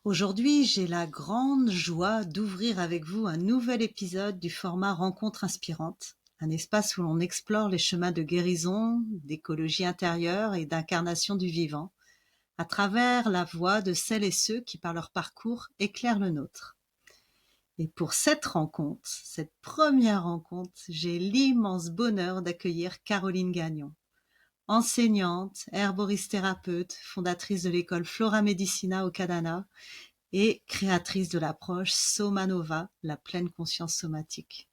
Aujourd'hui, j'ai la grande joie d'ouvrir avec vous un nouvel épisode du format Rencontre inspirante, un espace où l'on explore les chemins de guérison, d'écologie intérieure et d'incarnation du vivant, à travers la voix de celles et ceux qui, par leur parcours, éclairent le nôtre. Et pour cette rencontre, cette première rencontre, j'ai l'immense bonheur d'accueillir Caroline Gagnon, enseignante, herboriste-thérapeute, fondatrice de l'école Flora Medicina au Canada et créatrice de l'approche Somanova, la pleine conscience somatique.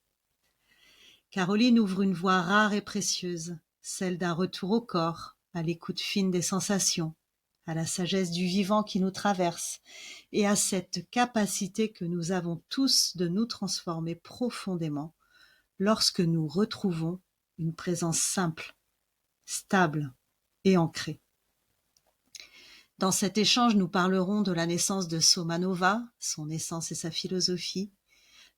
Caroline ouvre une voie rare et précieuse, celle d'un retour au corps, à l'écoute fine des sensations, à la sagesse du vivant qui nous traverse et à cette capacité que nous avons tous de nous transformer profondément lorsque nous retrouvons une présence simple, stable et ancrée. Dans cet échange, nous parlerons de la naissance de Somanova, son essence et sa philosophie,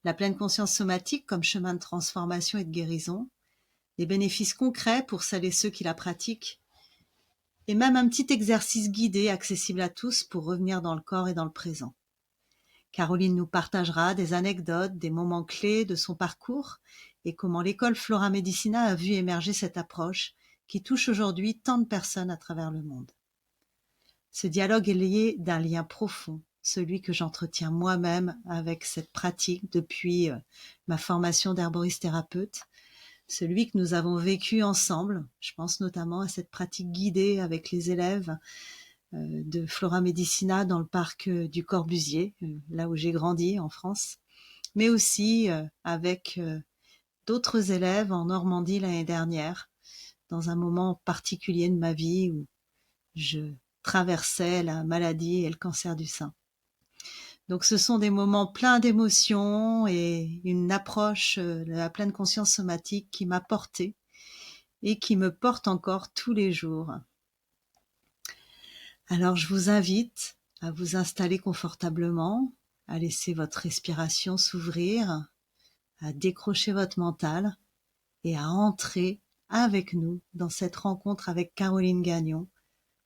la pleine conscience somatique comme chemin de transformation et de guérison, les bénéfices concrets pour celles et ceux qui la pratiquent, et même un petit exercice guidé accessible à tous pour revenir dans le corps et dans le présent. Caroline nous partagera des anecdotes, des moments clés de son parcours et comment l'école Flora Medicina a vu émerger cette approche qui touche aujourd'hui tant de personnes à travers le monde. Ce dialogue est lié d'un lien profond, celui que j'entretiens moi-même avec cette pratique depuis ma formation d'herboriste-thérapeute, celui que nous avons vécu ensemble. Je pense notamment à cette pratique guidée avec les élèves de Flora Medicina dans le parc du Corbusier, là où j'ai grandi en France, mais aussi avec d'autres élèves en Normandie l'année dernière, dans un moment particulier de ma vie où je traversait la maladie et le cancer du sein. Donc ce sont des moments pleins d'émotions et une approche de la pleine conscience somatique qui m'a portée et qui me porte encore tous les jours. Alors je vous invite à vous installer confortablement, à laisser votre respiration s'ouvrir, à décrocher votre mental et à entrer avec nous dans cette rencontre avec Caroline Gagnon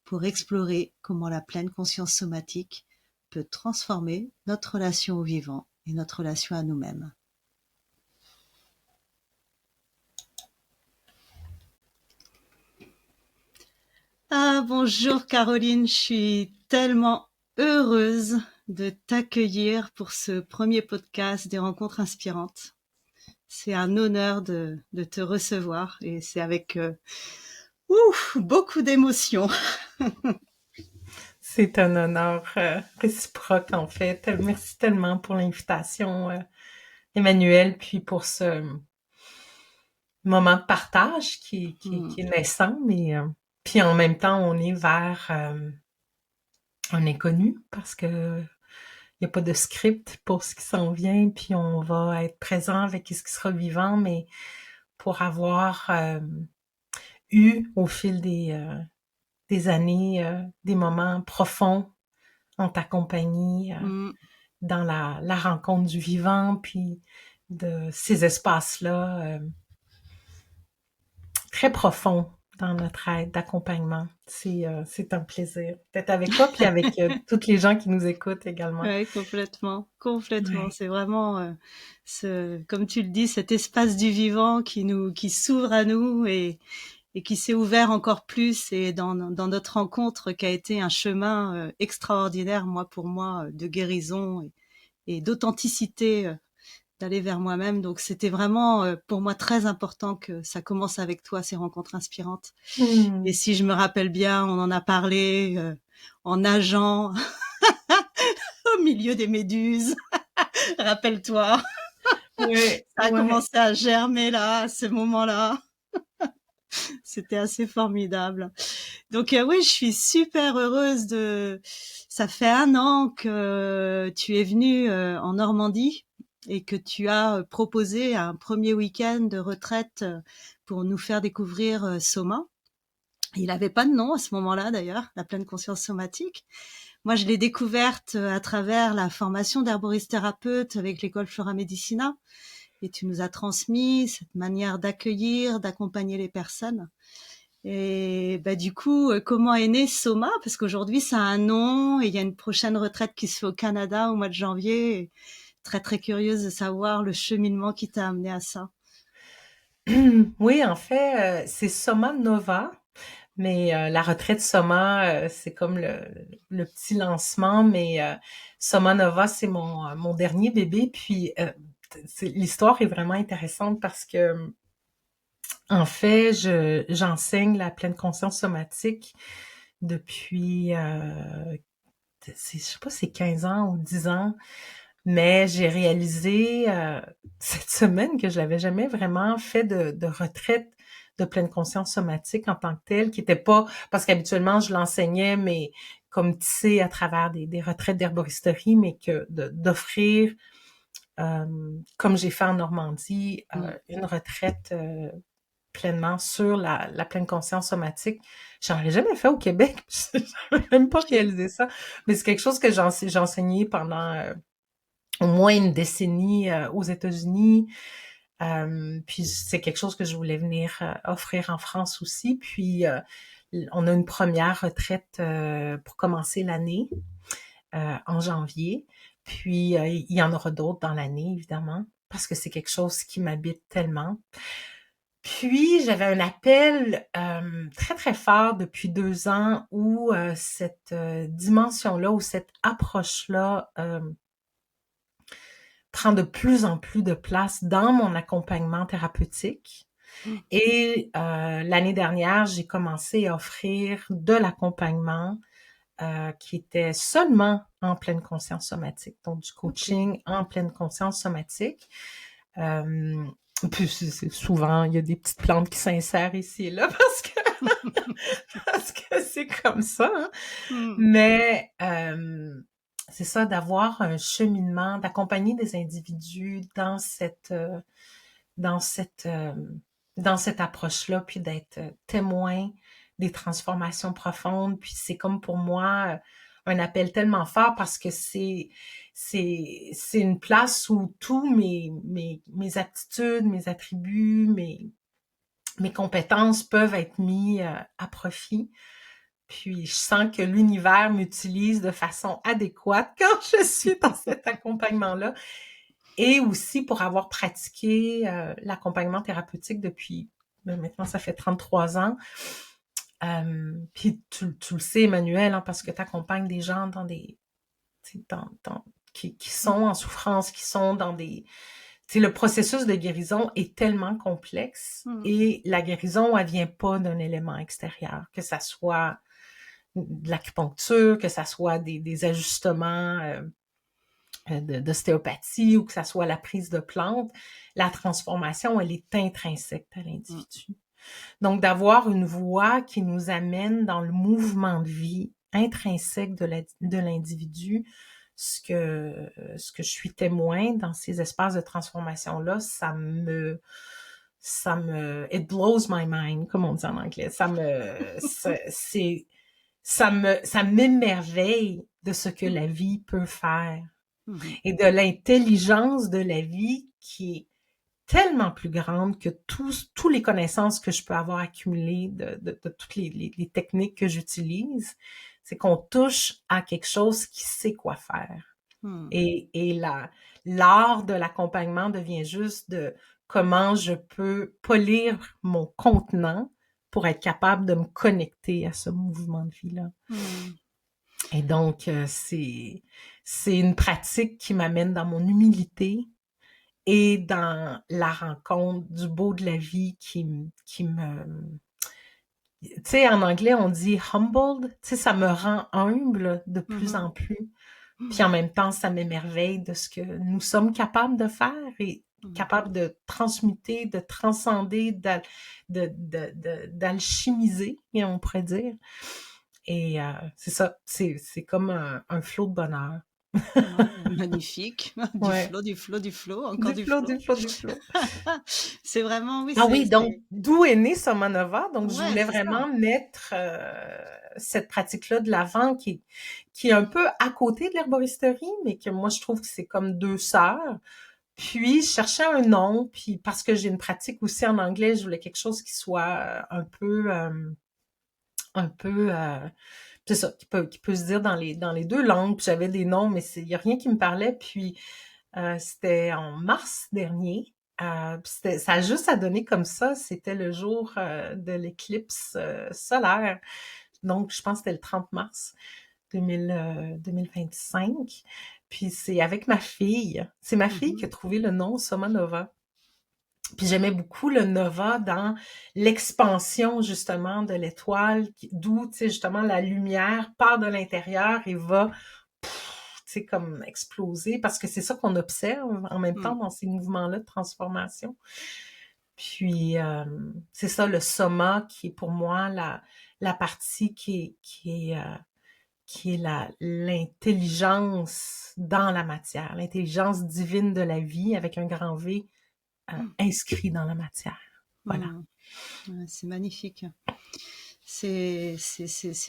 pour explorer comment la pleine conscience somatique peut transformer notre relation au vivant et notre relation à nous-mêmes. Ah, bonjour Caroline, je suis tellement heureuse de t'accueillir pour ce premier podcast des rencontres inspirantes. C'est un honneur de te recevoir et c'est avec beaucoup d'émotions. C'est un honneur réciproque, en fait. Merci tellement pour l'invitation, Emmanuel, puis pour ce moment de partage qui est naissant, mais puis en même temps, on est vers un inconnu parce que il n'y a pas de script pour ce qui s'en vient, puis on va être présent avec ce qui sera vivant, mais pour avoir eu au fil des années des moments profonds en ta compagnie, dans la rencontre du vivant, puis de ces espaces-là très profonds dans notre aide d'accompagnement. C'est un plaisir d'être avec toi, puis avec toutes les gens qui nous écoutent également. Oui, complètement. Ouais. C'est vraiment, comme tu le dis, cet espace du vivant qui s'ouvre à nous et qui s'est ouvert encore plus et dans notre rencontre qui a été un chemin extraordinaire, pour moi, de guérison et d'authenticité, d'aller vers moi-même. Donc c'était vraiment pour moi très important que ça commence avec toi, ces rencontres inspirantes. Et si je me rappelle bien, on en a parlé en nageant au milieu des méduses. Rappelle-toi. Ouais, Ça a commencé à germer là, à ce moment-là. C'était assez formidable. Donc oui, je suis super heureuse ça fait 1 an que tu es venue en Normandie et que tu as proposé un premier week-end de retraite pour nous faire découvrir Soma. Il n'avait pas de nom à ce moment-là d'ailleurs, la pleine conscience somatique. Moi, je l'ai découverte à travers la formation d'herboriste-thérapeute avec l'école Flora Medicina. Et tu nous as transmis cette manière d'accueillir, d'accompagner les personnes. Et bah, du coup, comment est né Soma? Parce qu'aujourd'hui, ça a un nom et il y a une prochaine retraite qui se fait au Canada au mois de janvier. Et très, très curieuse de savoir le cheminement qui t'a amené à ça. Oui, en fait, c'est Soma Nova, mais la retraite Soma, c'est comme le petit lancement, mais Soma Nova, c'est mon dernier bébé. Puis l'histoire est vraiment intéressante parce que en fait, j'enseigne la pleine conscience somatique depuis, je sais pas, c'est 15 ans ou 10 ans, mais j'ai réalisé cette semaine que je n'avais jamais vraiment fait de retraite de pleine conscience somatique en tant que telle, qui était pas, parce qu'habituellement je l'enseignais, mais comme tissé à travers des retraites d'herboristerie, mais que d'offrir, comme j'ai fait en Normandie, Mm. une retraite pleinement sur la pleine conscience somatique. J'en avais jamais fait au Québec. J'avais même pas Ok. réalisé ça. Mais c'est quelque chose que j'ai enseigné pendant au moins une décennie aux États-Unis. Puis c'est quelque chose que je voulais venir offrir en France aussi. Puis on a une première retraite pour commencer l'année en janvier. Puis il y en aura d'autres dans l'année, évidemment, parce que c'est quelque chose qui m'habite tellement. Puis, j'avais un appel très, très fort depuis 2 ans où cette dimension-là, ou cette approche-là prend de plus en plus de place dans mon accompagnement thérapeutique. Mm. Et l'année dernière, j'ai commencé à offrir de l'accompagnement qui était seulement en pleine conscience somatique, donc du Ok. coaching en pleine conscience somatique. Euh, Puis souvent, il y a des petites plantes qui s'insèrent ici et là parce que c'est comme ça. Hein. Mm. Mais c'est ça, d'avoir un cheminement, d'accompagner des individus dans cette, euh, dans cette approche-là, puis d'être témoin des transformations profondes. Puis c'est comme pour moi un appel tellement fort parce que c'est une place où tous mes aptitudes, mes attributs, mes compétences peuvent être mis à profit. Puis je sens que l'univers m'utilise de façon adéquate quand je suis dans cet accompagnement-là. Et aussi pour avoir pratiqué l'accompagnement thérapeutique depuis, maintenant ça fait 33 ans. Puis tu le sais, Emmanuel, hein, parce que tu accompagnes des gens dans des, qui sont en souffrance, qui sont dans des... le processus de guérison est tellement complexe Mm. et la guérison, elle vient pas d'un élément extérieur, que ça soit de l'acupuncture, que ça soit des ajustements d'ostéopathie ou que ça soit la prise de plantes, la transformation, elle est intrinsèque à Mm. l'individu. Donc, d'avoir une voie qui nous amène dans le mouvement de vie intrinsèque de l'individu, ce que je suis témoin dans ces espaces de transformation-là, it blows my mind, comme on dit en anglais. Ça m'émerveille de ce que la vie peut faire Mm. et de l'intelligence de la vie qui est tellement plus grande que tous les connaissances que je peux avoir accumulées de toutes les techniques que j'utilise. C'est qu'on touche à quelque chose qui sait quoi faire. Mm. Et l'art de l'accompagnement devient juste de comment je peux polir mon contenant pour être capable de me connecter à ce mouvement de vie-là. Mm. Et donc, c'est une pratique qui m'amène dans mon humilité et dans la rencontre du beau de la vie qui me... Tu sais, en anglais, on dit humbled. Tu sais, ça me rend humble de plus Mhm. en plus. Puis Mm. en même temps, ça m'émerveille de ce que nous sommes capables de faire et Mm. capables de transmuter, de transcender, d'alchimiser, on pourrait dire. Et c'est ça, c'est comme un flot de bonheur. Ouais, magnifique. Du Ouais. flot, du flot, du flot, encore Du du flot, flot. du flot, du flot. C'est vraiment, oui, Ah oui, donc d'où est né Somanova. Donc je ouais, voulais c'est ça. vraiment mettre cette pratique-là de l'avant qui est un peu à côté de l'herboristerie, mais que moi je trouve que c'est comme deux sœurs. Puis, je cherchais un nom, puis parce que j'ai une pratique aussi en anglais, je voulais quelque chose qui soit un peu, c'est ça, qui peut se dire dans les deux langues. Puis j'avais des noms, mais il y a rien qui me parlait. Puis c'était en mars dernier. Puis ça a juste à donner comme ça. C'était le jour de l'éclipse solaire. Donc, je pense que c'était le 30 mars 2025. Puis c'est avec ma fille. C'est ma fille qui a Mhm. trouvé le nom Soma Nova. Puis j'aimais beaucoup le nova dans l'expansion justement de l'étoile, d'où, tu sais, justement la lumière part de l'intérieur et va, tu sais, comme exploser, parce que c'est ça qu'on observe en même temps Mm. dans ces mouvements-là de transformation. Puis c'est ça le soma qui est pour moi la partie qui est l'intelligence dans la matière, l'intelligence divine de la vie avec un grand V inscrit dans la matière. Voilà. Mm. Ouais, c'est magnifique. C'est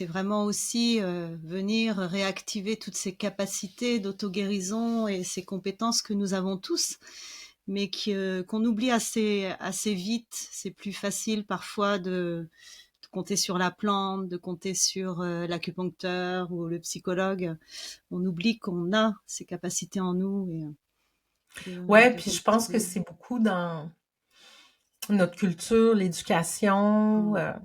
vraiment aussi venir réactiver toutes ces capacités d'auto-guérison et ces compétences que nous avons tous, mais qu'on oublie assez vite. C'est plus facile parfois de compter sur la plante, de compter sur l'acupuncteur ou le psychologue. On oublie qu'on a ces capacités en nous et Ouais, de puis les je pense que activer. c'est beaucoup dans notre culture, l'éducation, Mm.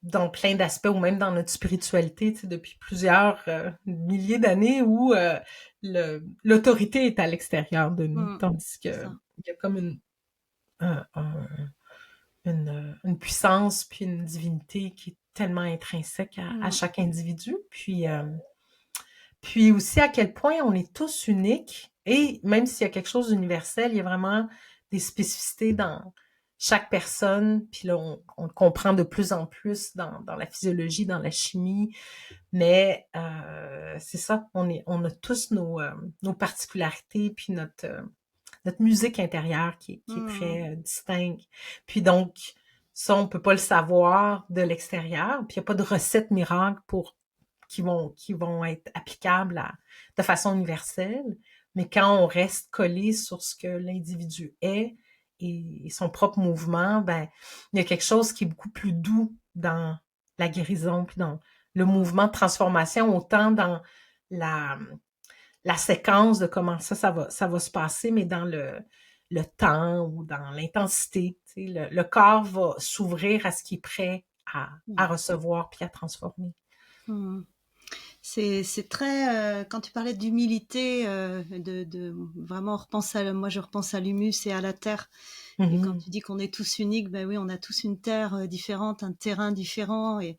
dans plein d'aspects, ou même dans notre spiritualité, tu sais, depuis plusieurs milliers d'années où l'autorité est à l'extérieur de nous, Mm. tandis C'est que ça. il y a comme un- un- une puissance puis une divinité qui est tellement intrinsèque à Mm. chaque individu. Puis aussi à quel point on est tous uniques et même s'il y a quelque chose d'universel, il y a vraiment des spécificités dans chaque personne. Puis là, on le comprend de plus en plus dans la physiologie, dans la chimie. Mais c'est ça, on a tous nos particularités puis notre musique intérieure qui est Mm. très distincte. Puis donc, ça, on peut pas le savoir de l'extérieur. Puis il n'y a pas de recette miracle qui vont être applicables de façon universelle. Mais quand on reste collé sur ce que l'individu est et son propre mouvement, ben, il y a quelque chose qui est beaucoup plus doux dans la guérison, puis dans le mouvement de transformation, autant dans la, la séquence de comment ça va se passer, mais dans le temps ou dans l'intensité. Tu sais, le corps va s'ouvrir à ce qui est prêt à Mm. recevoir puis à transformer. Mm. C'est très quand tu parlais d'humilité, vraiment moi je repense à l'humus et à la terre. Et quand Mhm. tu dis qu'on est tous uniques, ben oui, on a tous une terre différente, un terrain différent, et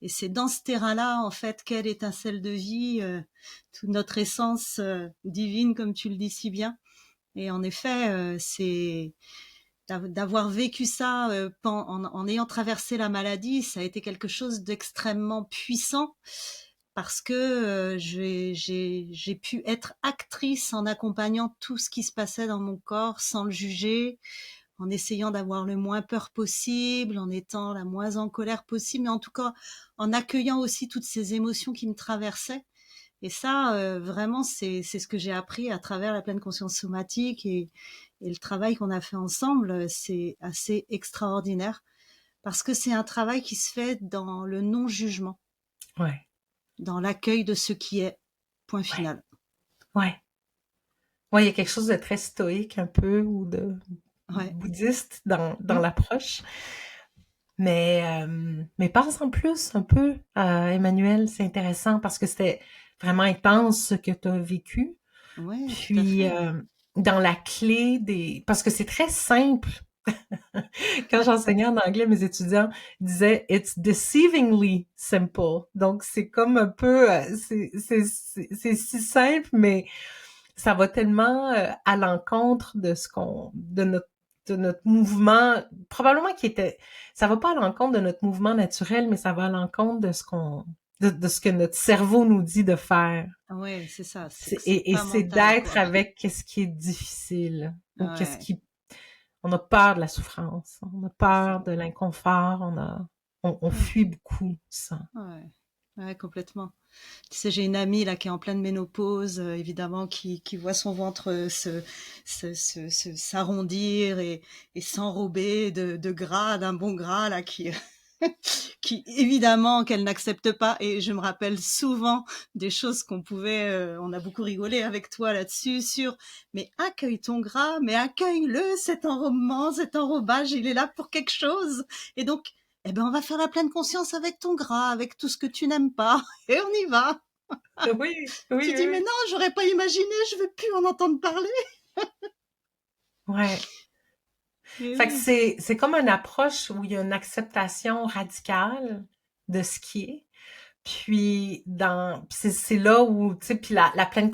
c'est dans ce terrain-là en fait quelle étincelle de vie, toute notre essence divine, comme tu le dis si bien. Et en effet, c'est d'avoir vécu ça en ayant traversé la maladie, ça a été quelque chose d'extrêmement puissant parce que j'ai pu être actrice en accompagnant tout ce qui se passait dans mon corps sans le juger, en essayant d'avoir le moins peur possible, en étant la moins en colère possible, mais en tout cas en accueillant aussi toutes ces émotions qui me traversaient. Et ça, vraiment, c'est ce que j'ai appris à travers la pleine conscience somatique et le travail qu'on a fait ensemble. C'est assez extraordinaire parce que c'est un travail qui se fait dans le non-jugement, Ouais, dans l'accueil de ce qui est. Point ouais, final. ouais. Ouais, il y a quelque chose de très stoïque un peu ou de Ouais. bouddhiste dans Mm. l'approche. Mais parle en plus un peu, Emmanuel, c'est intéressant parce que c'était vraiment intense ce que tu as vécu. Ouais, tout à Puis, fait. dans la clé des... Parce que c'est très simple. Quand j'enseignais en anglais, mes étudiants disaient "It's deceivingly simple". Donc, c'est comme un peu... c'est si simple, mais ça va tellement à l'encontre de de notre mouvement, probablement qui était, ça va pas à l'encontre de notre mouvement naturel, mais ça va à l'encontre de de ce que notre cerveau nous dit de faire. Ouais, c'est ça. C'est que c'est Et pas c'est mental, d'être quoi. avec qu'est-ce qui est difficile ou qu'est-ce Ouais, qui, on a peur de la souffrance, on a c'est ça. peur de l'inconfort, on Mm. fuit beaucoup ça. Ouais. Ouais, complètement. Tu sais, j'ai une amie là qui est en pleine ménopause, évidemment, qui voit son ventre s'arrondir et s'enrober de gras, d'un bon gras là qui évidemment qu'elle n'accepte pas. Et je me rappelle souvent des choses qu'on pouvait, on a beaucoup rigolé avec toi là-dessus, sur mais accueille ton gras, mais accueille-le, cet enrobement, cet enrobage, il est là pour quelque chose. Et donc, eh ben, on va faire la pleine conscience avec ton gras, avec tout ce que tu n'aimes pas, et on y va. Oui, oui, Tu oui, dis, mais oui. non, j'aurais pas imaginé, je veux plus en entendre parler. Ouais. Et Fait que oui. c'est comme une approche où il y a une acceptation radicale de ce qui est. Puis c'est là où, tu sais, puis la pleine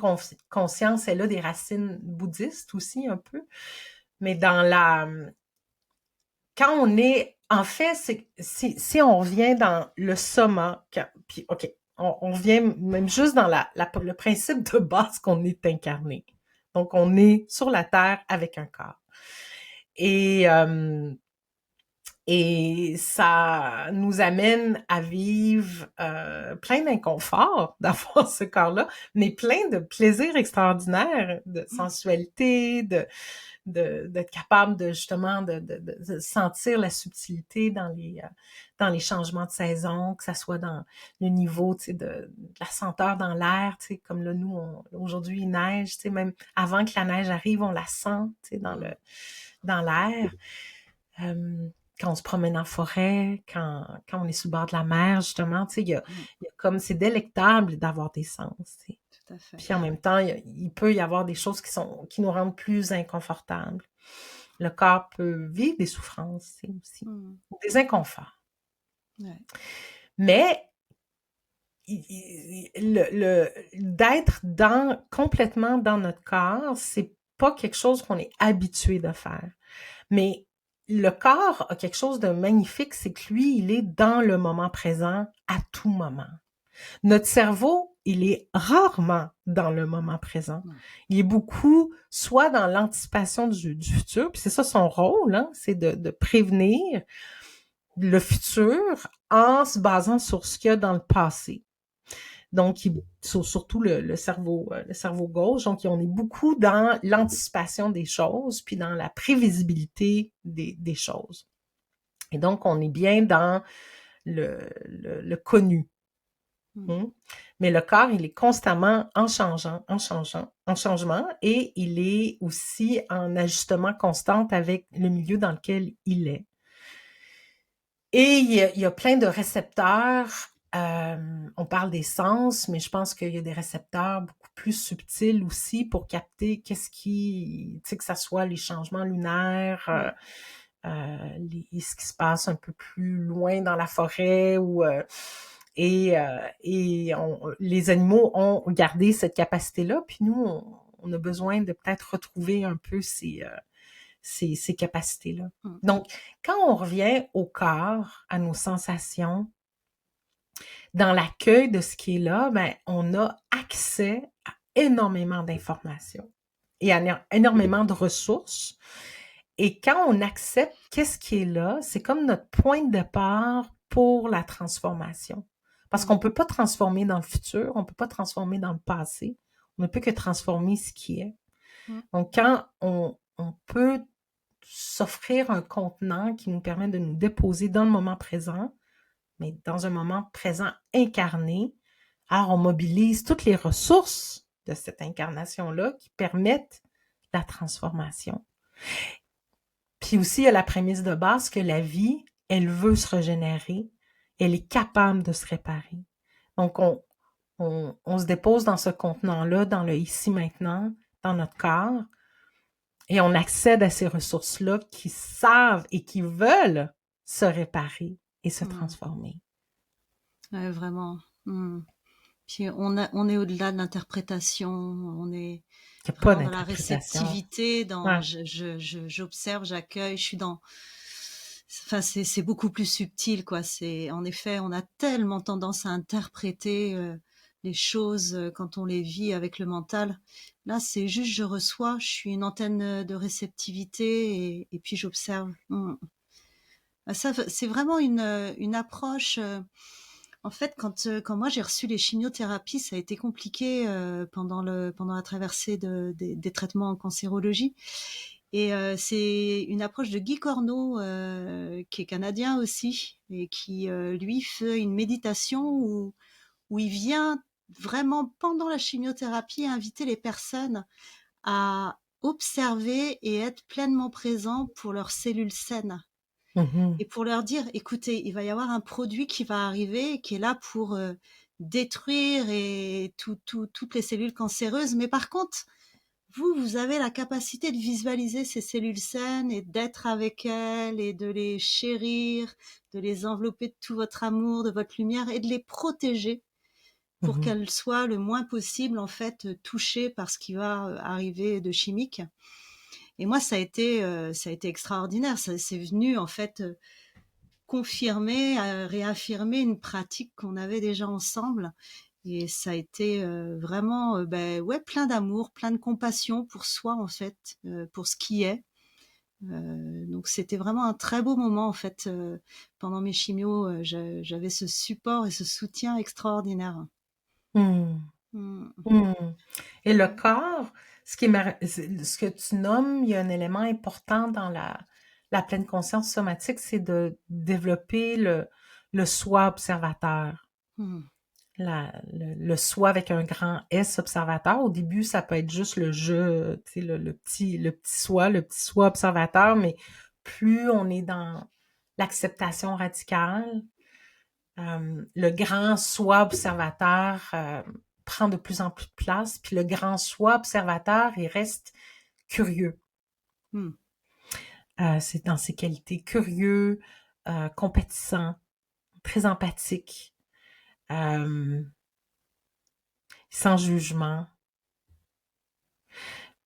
conscience, elle a des racines bouddhistes aussi un peu. Mais quand on est, en fait, si on revient dans le soma, puis ok, on revient même juste dans le principe de base qu'on est incarné. Donc, on est sur la terre avec un corps. Et, euh, et ça nous amène à vivre plein d'inconfort d'avoir ce corps-là, mais plein de plaisirs extraordinaires, de sensualité, d'être capable de justement de sentir la subtilité dans les changements de saison, que ça soit dans le niveau, tu sais, de la senteur dans l'air, tu sais, comme là, nous, aujourd'hui, il neige, tu sais, même avant que la neige arrive, on la sent, tu sais, dans l'air. Euh, Quand on se promène en forêt, quand on est sur le bord de la mer, justement, tu sais, il y a comme, c'est délectable d'avoir des sens, tu sais. Tout à fait. Puis en même temps, il peut y avoir des choses qui nous rendent plus inconfortables. Le corps peut vivre des souffrances, tu sais, aussi, ou des inconforts. Ouais. Mais d'être complètement dans notre corps, c'est pas quelque chose qu'on est habitué de faire. Mais le corps a quelque chose de magnifique, c'est que lui, il est dans le moment présent à tout moment. Notre cerveau, il est rarement dans le moment présent. Il est beaucoup soit dans l'anticipation du futur, puis c'est ça son rôle, hein, c'est de prévenir le futur en se basant sur ce qu'il y a dans le passé. Donc, surtout le cerveau gauche. Donc, on est beaucoup dans l'anticipation des choses, puis dans la prévisibilité des choses. Et donc, on est bien dans le connu. Mais le corps, il est constamment en changement, et il est aussi en ajustement constant avec le milieu dans lequel il est. Et il y a plein de récepteurs. On parle des sens, mais je pense qu'il y a des récepteurs beaucoup plus subtils aussi pour capter tu sais, que ça soit les changements lunaires, ce qui se passe un peu plus loin dans la forêt, les animaux ont gardé cette capacité-là, puis nous, on a besoin de peut-être retrouver un peu ces capacités-là. Donc, quand on revient au corps, à nos sensations, dans l'accueil de ce qui est là, ben, on a accès à énormément d'informations et à énormément de ressources. Et quand on accepte qu'est-ce qui est là, c'est comme notre point de départ pour la transformation. Parce qu'on ne peut pas transformer dans le futur, on ne peut pas transformer dans le passé, on ne peut que transformer ce qui est. Donc, quand on peut s'offrir un contenant qui nous permet de nous déposer dans le moment présent, mais dans un moment présent incarné, alors on mobilise toutes les ressources de cette incarnation-là qui permettent la transformation. Puis aussi, il y a la prémisse de base que la vie, elle veut se régénérer, elle est capable de se réparer. Donc, on se dépose dans ce contenant-là, dans le ici-maintenant, dans notre corps, et on accède à ces ressources-là qui savent et qui veulent se réparer et se transformer. Ouais, vraiment. Puis on est au-delà de l'interprétation, on est Il n'y a pas vraiment dans la d'interprétation. réceptivité, dans Ouais. j'observe, j'accueille, je suis dans. Enfin, c'est beaucoup plus subtil, quoi. C'est en effet, on a tellement tendance à interpréter les choses quand on les vit avec le mental. Là, c'est juste je reçois, je suis une antenne de réceptivité et puis j'observe. Ça, c'est vraiment une approche. En fait, quand moi j'ai reçu les chimiothérapies, ça a été compliqué pendant la traversée des traitements en cancérologie. Et c'est une approche de Guy Corneau, qui est canadien aussi, et qui lui fait une méditation où il vient vraiment pendant la chimiothérapie inviter les personnes à observer et être pleinement présent pour leurs cellules saines. Mhm. Et pour leur dire, écoutez, il va y avoir un produit qui va arriver, qui est là pour détruire toutes les cellules cancéreuses. Mais par contre, vous avez la capacité de visualiser ces cellules saines et d'être avec elles et de les chérir, de les envelopper de tout votre amour, de votre lumière et de les protéger pour Mhm. qu'elles soient le moins possible, en fait, touchées par ce qui va arriver de chimique. Et moi, ça a été extraordinaire. Ça, c'est venu, en fait, confirmer, réaffirmer une pratique qu'on avait déjà ensemble. Et ça a été vraiment ouais, plein d'amour, plein de compassion pour soi, en fait, pour ce qui est. Donc c'était vraiment un très beau moment, en fait. Pendant mes chimios, j'avais ce support et ce soutien extraordinaire. Hmm. Mm. Hmm. Et le corps, ce que tu nommes, il y a un élément important dans la pleine conscience somatique, c'est de développer le soi observateur. Mm. Le soi avec un grand S observateur. Au début, ça peut être juste le je, tu sais, le petit soi observateur, mais plus on est dans l'acceptation radicale, le grand soi observateur prend de plus en plus de place, puis le grand soi observateur, il reste curieux. Mm. C'est dans ses qualités curieux, compétissant, très empathique, euh, sans jugement.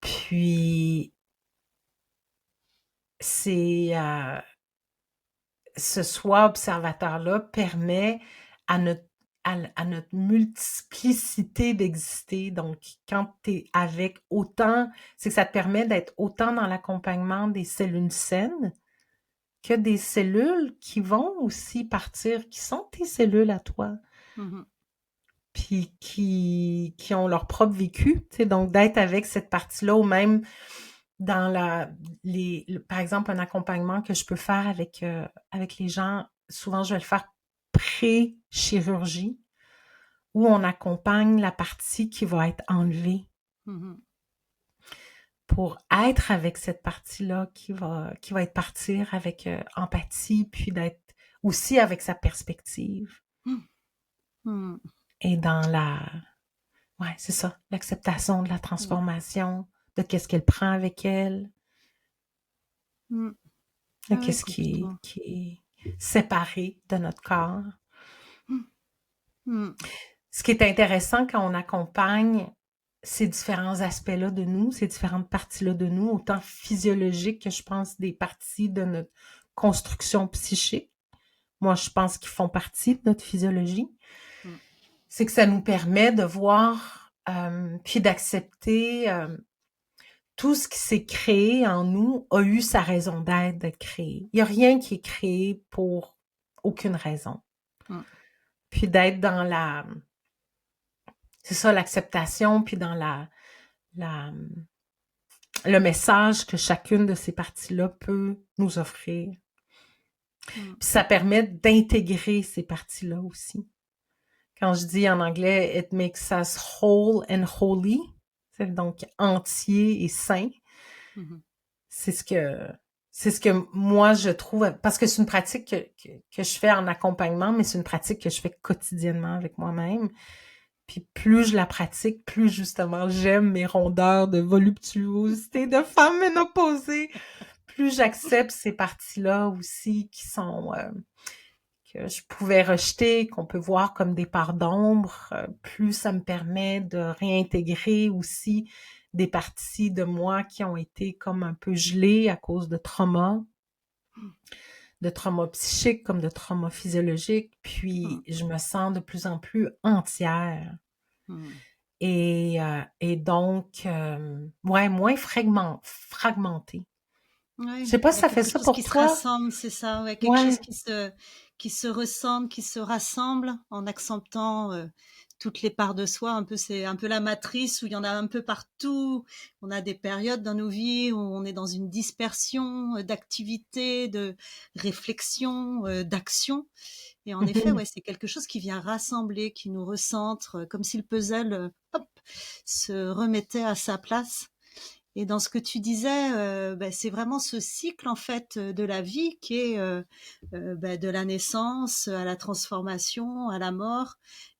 Puis, c'est ce soi observateur-là permet à notre multiplicité d'exister. Donc, quand tu es avec autant, c'est que ça te permet d'être autant dans l'accompagnement des cellules saines que des cellules qui vont aussi partir, qui sont tes cellules à toi, Mhm. puis qui ont leur propre vécu. Tu sais, donc, d'être avec cette partie-là, ou même dans par exemple, un accompagnement que je peux faire avec les gens, souvent je vais le faire pré-chirurgie, où on accompagne la partie qui va être enlevée Mhm. pour être avec cette partie-là qui va être partir avec empathie, puis d'être aussi avec sa perspective. Mm. Mm. Et dans ouais, c'est ça, l'acceptation de la transformation, de qu'est-ce qu'elle prend avec elle, Mm. de Ah ouais, qu'est-ce complètement. qui est séparé de notre corps. Mm. Mm. Ce qui est intéressant quand on accompagne ces différents aspects-là de nous, ces différentes parties-là de nous, autant physiologiques que je pense des parties de notre construction psychique. Moi, je pense qu'ils font partie de notre physiologie. Mm. C'est que ça nous permet de voir puis d'accepter tout ce qui s'est créé en nous a eu sa raison d'être créé. Il n'y a rien qui est créé pour aucune raison. Mm. Puis d'être dans c'est ça, l'acceptation, puis dans la, le message que chacune de ces parties-là peut nous offrir. Mm. Puis ça permet d'intégrer ces parties-là aussi. Quand je dis en anglais, it makes us whole and holy, c'est donc entier et sain. Mhm. C'est ce que moi je trouve, parce que c'est une pratique que je fais en accompagnement, mais c'est une pratique que je fais quotidiennement avec moi-même. Puis plus je la pratique, plus justement j'aime mes rondeurs de voluptuosité de femme ménopausée. Plus j'accepte ces parties-là aussi qui sont que je pouvais rejeter, qu'on peut voir comme des parts d'ombre, plus ça me permet de réintégrer aussi des parties de moi qui ont été comme un peu gelées à cause de trauma psychiques comme de trauma physiologique. Puis Mm. je me sens de plus en plus entière. Mm. Et donc, ouais, moins fragmenté. Je Ouais, sais pas il si y a ça fait quelque ça chose pour qui se toi. rassemble, c'est ça, ouais, quelque chose Ouais. qui se ressemblent, qui se rassemblent en acceptant toutes les parts de soi. C'est un peu la matrice où il y en a un peu partout. On a des périodes dans nos vies où on est dans une dispersion d'activités, de réflexion, d'action. Et en effet, ouais, c'est quelque chose qui vient rassembler, qui nous recentre, comme si le puzzle, hop, se remettait à sa place. Et dans ce que tu disais, c'est vraiment ce cycle en fait de la vie qui est de la naissance à la transformation, à la mort.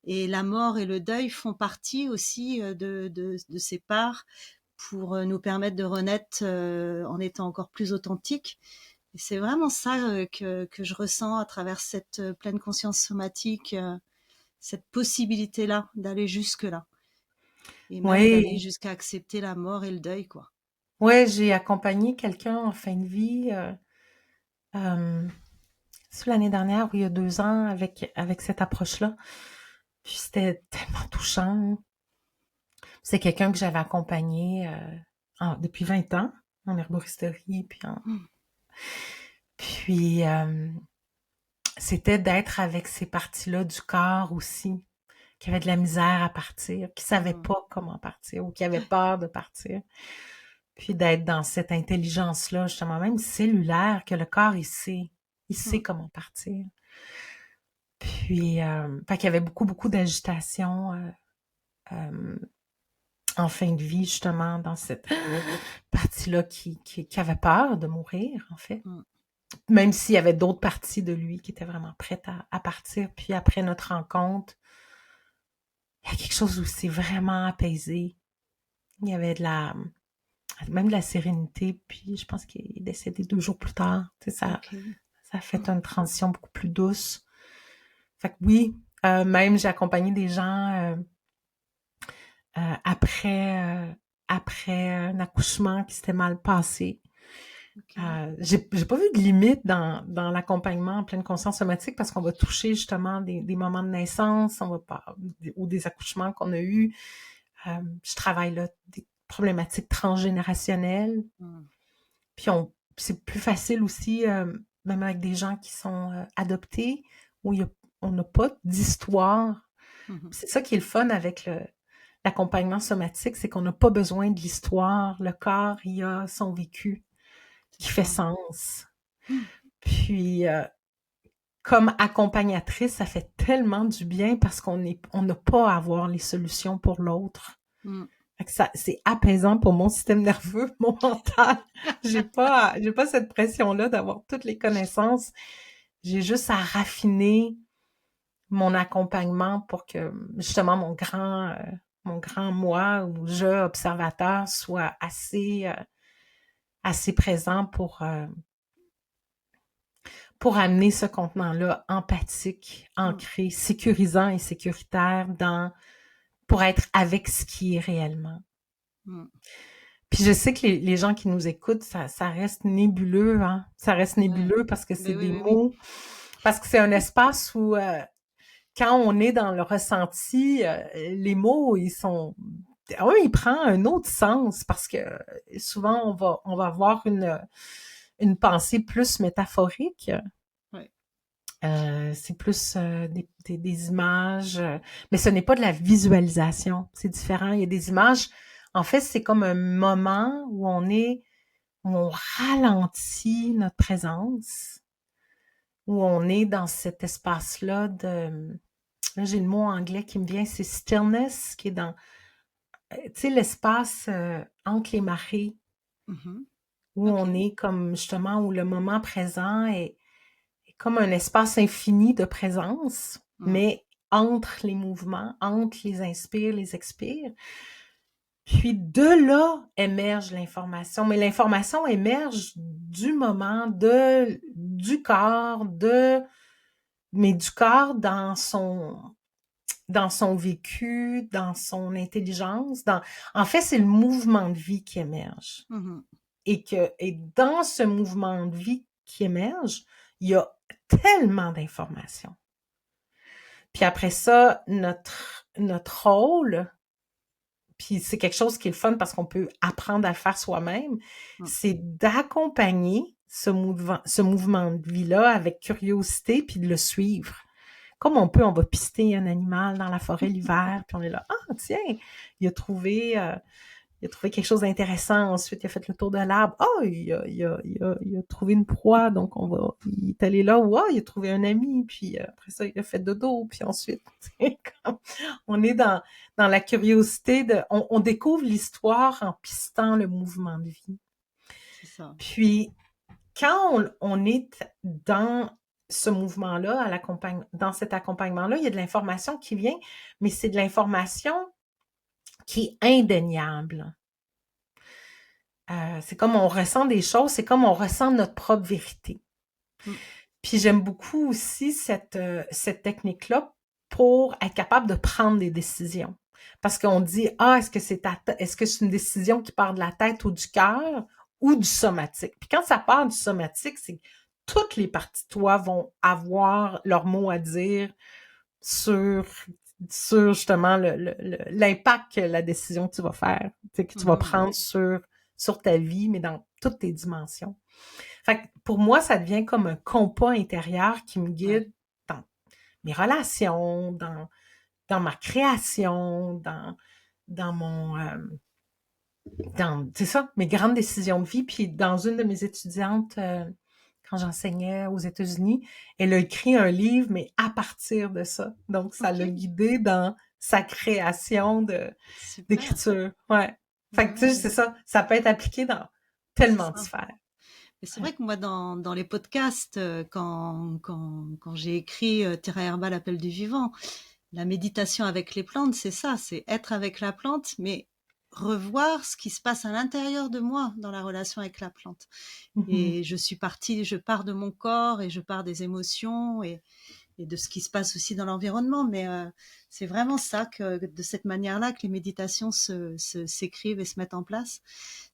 Et la mort et le deuil font partie aussi de ces parts pour nous permettre de renaître en étant encore plus authentiques. Et c'est vraiment ça que je ressens à travers cette pleine conscience somatique, cette possibilité-là d'aller jusque-là. Et même d'aller Oui, jusqu'à accepter la mort et le deuil, quoi. ouais, j'ai accompagné quelqu'un en fin de vie, euh, c'est l'année dernière ou il y a 2 ans avec cette approche-là. Puis c'était tellement touchant. C'est quelqu'un que j'avais accompagné depuis 20 ans en herboristerie. Mmh. Puis c'était d'être avec ces parties-là du corps aussi, qui avaient de la misère à partir, qui savaient Mmh. pas comment partir ou qui avaient peur de partir. Puis d'être dans cette intelligence-là, justement, même cellulaire, que le corps, il Mmh. sait comment partir. Puis, fait qu'il y avait beaucoup, beaucoup d'agitation euh, en fin de vie, justement, dans cette partie-là qui avait peur de mourir, en fait. Mmh. Même s'il y avait d'autres parties de lui qui étaient vraiment prêtes à partir. Puis après notre rencontre, il y a quelque chose où c'est vraiment apaisé. Il y avait même de la sérénité. Puis je pense qu'il est décédé 2 jours plus tard. Tu sais, OK. ça a fait une transition beaucoup plus douce. Fait que oui, même j'ai accompagné des gens après un accouchement qui s'était mal passé. OK. J'ai pas vu de limite dans l'accompagnement en pleine conscience somatique parce qu'on va toucher justement des moments de naissance, on va pas, ou des accouchements qu'on a eus. Je travaille là des problématiques transgénérationnelles. Mmh. Puis c'est plus facile aussi, même avec des gens qui sont adoptés, où on n'a pas d'histoire. Mmh. C'est ça qui est le fun avec l'accompagnement somatique, c'est qu'on n'a pas besoin de l'histoire. Le corps, il a son vécu C'est qui fait ça. sens. Mmh. Puis, comme accompagnatrice, ça fait tellement du bien parce on n'a pas à avoir les solutions pour l'autre. Mmh. Fait que c'est apaisant pour mon système nerveux, mon mental. J'ai pas cette pression-là d'avoir toutes les connaissances. J'ai juste à raffiner mon accompagnement pour que, justement, mon grand moi ou je observateur soit assez présent pour amener ce contenant-là empathique, Mmh. ancré, sécurisant et sécuritaire pour être avec ce qui est réellement. Mmh. Puis je sais que les gens qui nous écoutent, ça reste nébuleux, hein. Ça reste Ouais. nébuleux parce que c'est Beh, oui, des oui, oui. mots, parce que c'est un espace où quand on est dans le ressenti, les mots, il prend un autre sens parce que souvent on va avoir une pensée plus métaphorique. Ouais. C'est plus des images, mais ce n'est pas de la visualisation. C'est différent. Il y a des images. En fait, c'est comme un moment où on ralentit notre présence, où on est dans cet espace-là là, j'ai le mot anglais qui me vient, c'est stillness, qui est dans, tu sais, l'espace entre les marées, Mmh. où on OK. est comme justement, où le moment présent est comme un espace infini de présence, Mmh. mais entre les mouvements, entre les inspires, les expires. Puis de là émerge l'information. Mais l'information émerge du moment, du corps, mais du corps dans son vécu, dans son intelligence. En fait, c'est le mouvement de vie qui émerge. Mmh. Et dans ce mouvement de vie qui émerge, il y a tellement d'informations. Puis après ça, notre rôle, puis c'est quelque chose qui est le fun parce qu'on peut apprendre à le faire soi-même, Mmh. c'est d'accompagner ce mouvement de vie-là avec curiosité, puis de le suivre. Comme on peut, on va pister un animal dans la forêt l'hiver, puis on est là, ah tiens, il a trouvé quelque chose d'intéressant. Ensuite, il a fait le tour de l'arbre. Oh, il a trouvé une proie, donc il est allé là. Oh, il a trouvé un ami. Puis après ça, il a fait dodo. Puis ensuite, on est dans la curiosité on découvre l'histoire en pistant le mouvement de vie. C'est ça. Puis, quand on est dans ce mouvement-là, dans cet accompagnement-là, il y a de l'information qui vient, mais c'est de l'information qui est indéniable. C'est comme on ressent des choses, c'est comme on ressent notre propre vérité. Puis j'aime beaucoup aussi cette technique-là pour être capable de prendre des décisions. Parce qu'on dit, est-ce que c'est une décision qui part de la tête ou du cœur ou du somatique? Puis quand ça part du somatique, c'est que toutes les parties de toi vont avoir leur mot à dire sur justement l'impact que la décision que tu vas faire, que tu vas prendre sur ta vie, mais dans toutes tes dimensions. Fait que pour moi, ça devient comme un compas intérieur qui me guide dans mes relations, dans ma création, dans mon... c'est ça, mes grandes décisions de vie. Puis dans une de mes étudiantes, quand j'enseignais aux États-Unis, elle a écrit un livre, mais à partir de ça. Donc, ça l'a guidée dans sa création d'écriture. Ouais. Fait que, tu sais, c'est ça. Ça peut être appliqué dans tellement de sphères. Mais c'est vrai que moi, dans les podcasts, quand j'ai écrit Terra Herba, l'appel du vivant, la méditation avec les plantes, c'est ça, c'est être avec la plante, mais revoir ce qui se passe à l'intérieur de moi dans la relation avec la plante. Et je pars de mon corps et je pars des émotions et de ce qui se passe aussi dans l'environnement. Mais c'est vraiment ça, de cette manière-là, que les méditations s'écrivent et se mettent en place.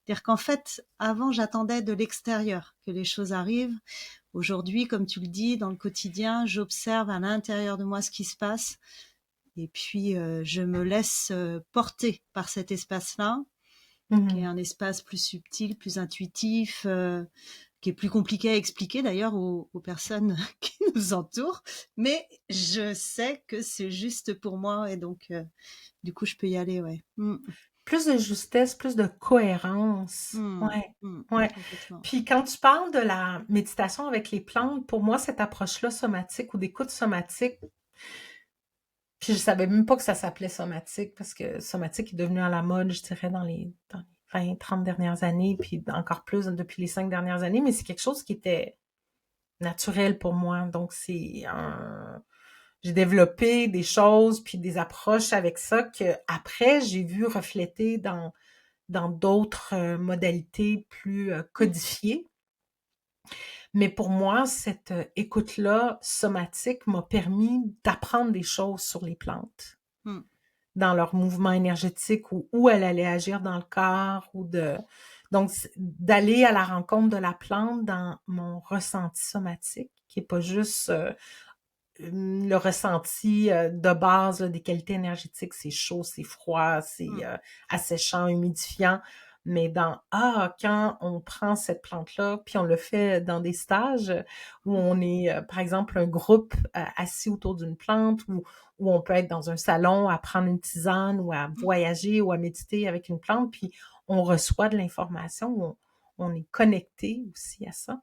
C'est-à-dire qu'en fait, avant, j'attendais de l'extérieur que les choses arrivent. Aujourd'hui, comme tu le dis, dans le quotidien, j'observe à l'intérieur de moi ce qui se passe. Et puis, je me laisse porter par cet espace-là, qui est un espace plus subtil, plus intuitif, qui est plus compliqué à expliquer d'ailleurs aux personnes qui nous entourent. Mais je sais que c'est juste pour moi et donc, du coup, je peux y aller, ouais. Plus de justesse, plus de cohérence. Ouais. Puis quand tu parles de la méditation avec les plantes, pour moi, cette approche-là somatique ou d'écoute somatique, puis je savais même pas que ça s'appelait somatique, parce que somatique est devenu à la mode, je dirais, dans les 20, 30 dernières années, puis encore plus depuis les 5 dernières années, mais c'est quelque chose qui était naturel pour moi. Donc, j'ai développé des choses puis des approches avec ça que après j'ai vu refléter dans d'autres modalités plus codifiées. Mais pour moi, cette écoute-là somatique m'a permis d'apprendre des choses sur les plantes, dans leur mouvement énergétique ou où elle allait agir dans le corps donc d'aller à la rencontre de la plante dans mon ressenti somatique, qui est pas juste le ressenti de base là, des qualités énergétiques, c'est chaud, c'est froid, c'est asséchant, humidifiant, mais quand on prend cette plante-là, puis on le fait dans des stages où on est, par exemple, un groupe assis autour d'une plante, où on peut être dans un salon à prendre une tisane ou à voyager ou à méditer avec une plante, puis on reçoit de l'information, on est connecté aussi à ça.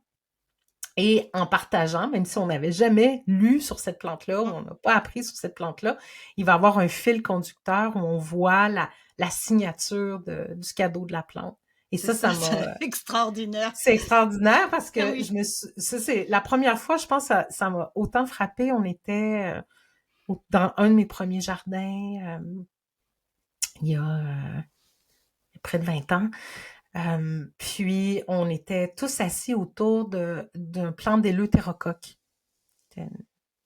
Et en partageant, même si on n'avait jamais lu sur cette plante-là, ou on n'a pas appris sur cette plante-là, il va y avoir un fil conducteur où on voit la signature du cadeau de la plante. Et ça m'a... C'est extraordinaire. C'est extraordinaire parce que c'est la première fois, je pense, ça m'a autant frappé. On était dans un de mes premiers jardins il y a près de 20 ans. Puis, on était tous assis autour d'un plant d'éleutérocoque. C'était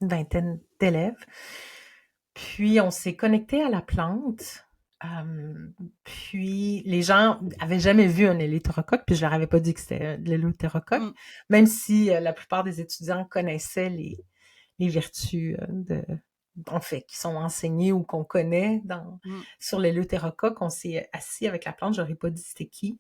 une vingtaine d'élèves. Puis, on s'est connecté à la plante. Puis, les gens avaient jamais vu un éleutérocoque, puis je leur avais pas dit que c'était de l'éleutérocoque, même si la plupart des étudiants connaissaient les vertus en fait, qui sont enseignées ou qu'on connaît sur l'éleutérocoque. On s'est assis avec la plante, j'aurais pas dit c'était qui.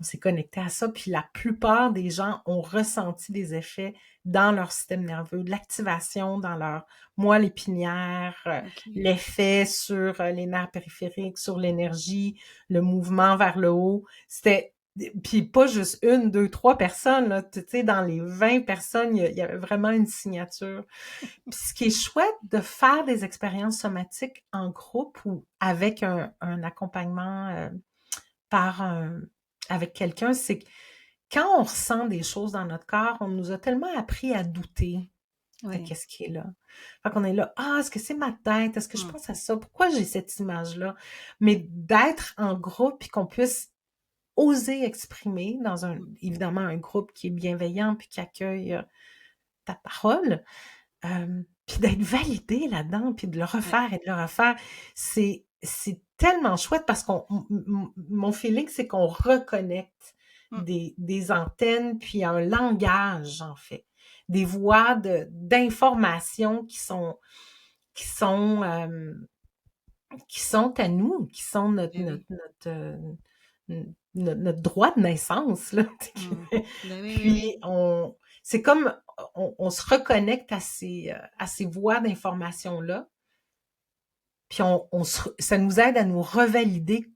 On s'est connecté à ça, puis la plupart des gens ont ressenti des effets dans leur système nerveux, de l'activation dans leur moelle épinière, OK. l'effet sur les nerfs périphériques, sur l'énergie, le mouvement vers le haut. C'était puis pas juste une, deux, trois personnes, là, tu sais, dans les 20 personnes, il y avait vraiment une signature. Puis ce qui est chouette de faire des expériences somatiques en groupe ou avec un accompagnement par avec quelqu'un, c'est que quand on ressent des choses dans notre corps, on nous a tellement appris à douter de Oui. qu'est-ce qui est là. Fait qu'on est là, ah, est-ce que c'est ma tête? Est-ce que je Mmh. pense à ça? Pourquoi j'ai cette image-là? Mais d'être en groupe et qu'on puisse oser exprimer dans Mmh. évidemment, un groupe qui est bienveillant puis qui accueille ta parole, puis d'être validé là-dedans, puis de le Ouais. refaire et de le refaire, c'est tellement chouette parce qu'on mon feeling, c'est qu'on reconnecte Mmh. des antennes, puis un langage, en fait, des voies d'information qui sont, qui sont à nous, qui sont Eh oui. notre droit de naissance, là. Mmh. Ben oui, oui, oui. Puis c'est comme on se reconnecte à ces voies d'information-là, puis ça nous aide à nous revalider,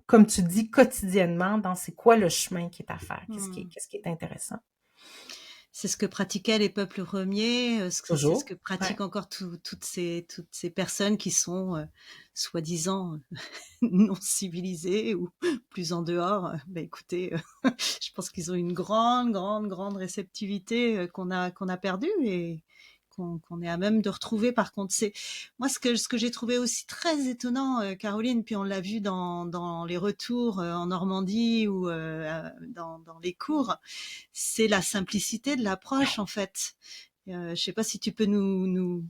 comme tu dis, quotidiennement dans c'est quoi le chemin qui est à faire, Mmh. qu'est-ce qui est intéressant. C'est ce que pratiquaient les peuples premiers, c'est ce Toujours. que Ouais. pratiquent encore toutes ces personnes qui sont, soi-disant, non civilisées ou plus en dehors. Écoutez, je pense qu'ils ont une grande, grande, grande réceptivité, qu'on a perdue et qu'on est à même de retrouver. Par contre, c'est moi ce que j'ai trouvé aussi très étonnant, Caroline, puis on l'a vu dans les retours, en Normandie ou, dans les cours, c'est la simplicité de l'approche en fait. Je sais pas si tu peux nous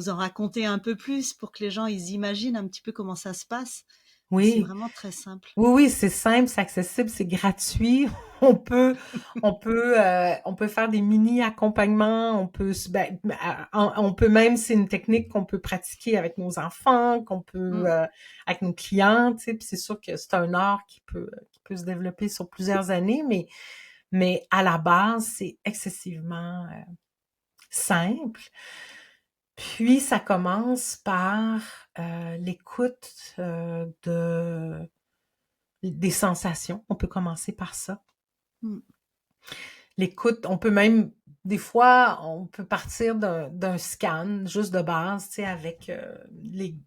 en raconter un peu plus pour que les gens ils imaginent un petit peu comment ça se passe. Mais c'est Oui. vraiment très simple. Oui, oui, c'est simple, c'est accessible, c'est gratuit. On peut, on peut faire des mini accompagnements. On peut même, c'est une technique qu'on peut pratiquer avec nos enfants, qu'on peut Mm, avec nos clients. Tu sais, puis c'est sûr que c'est un art qui peut se développer sur plusieurs années, mais à la base, c'est excessivement simple. Puis ça commence par l'écoute des sensations. On peut commencer par ça. mm, L'écoute, on peut même, des fois, on peut partir d'un scan juste de base, tu sais, avec les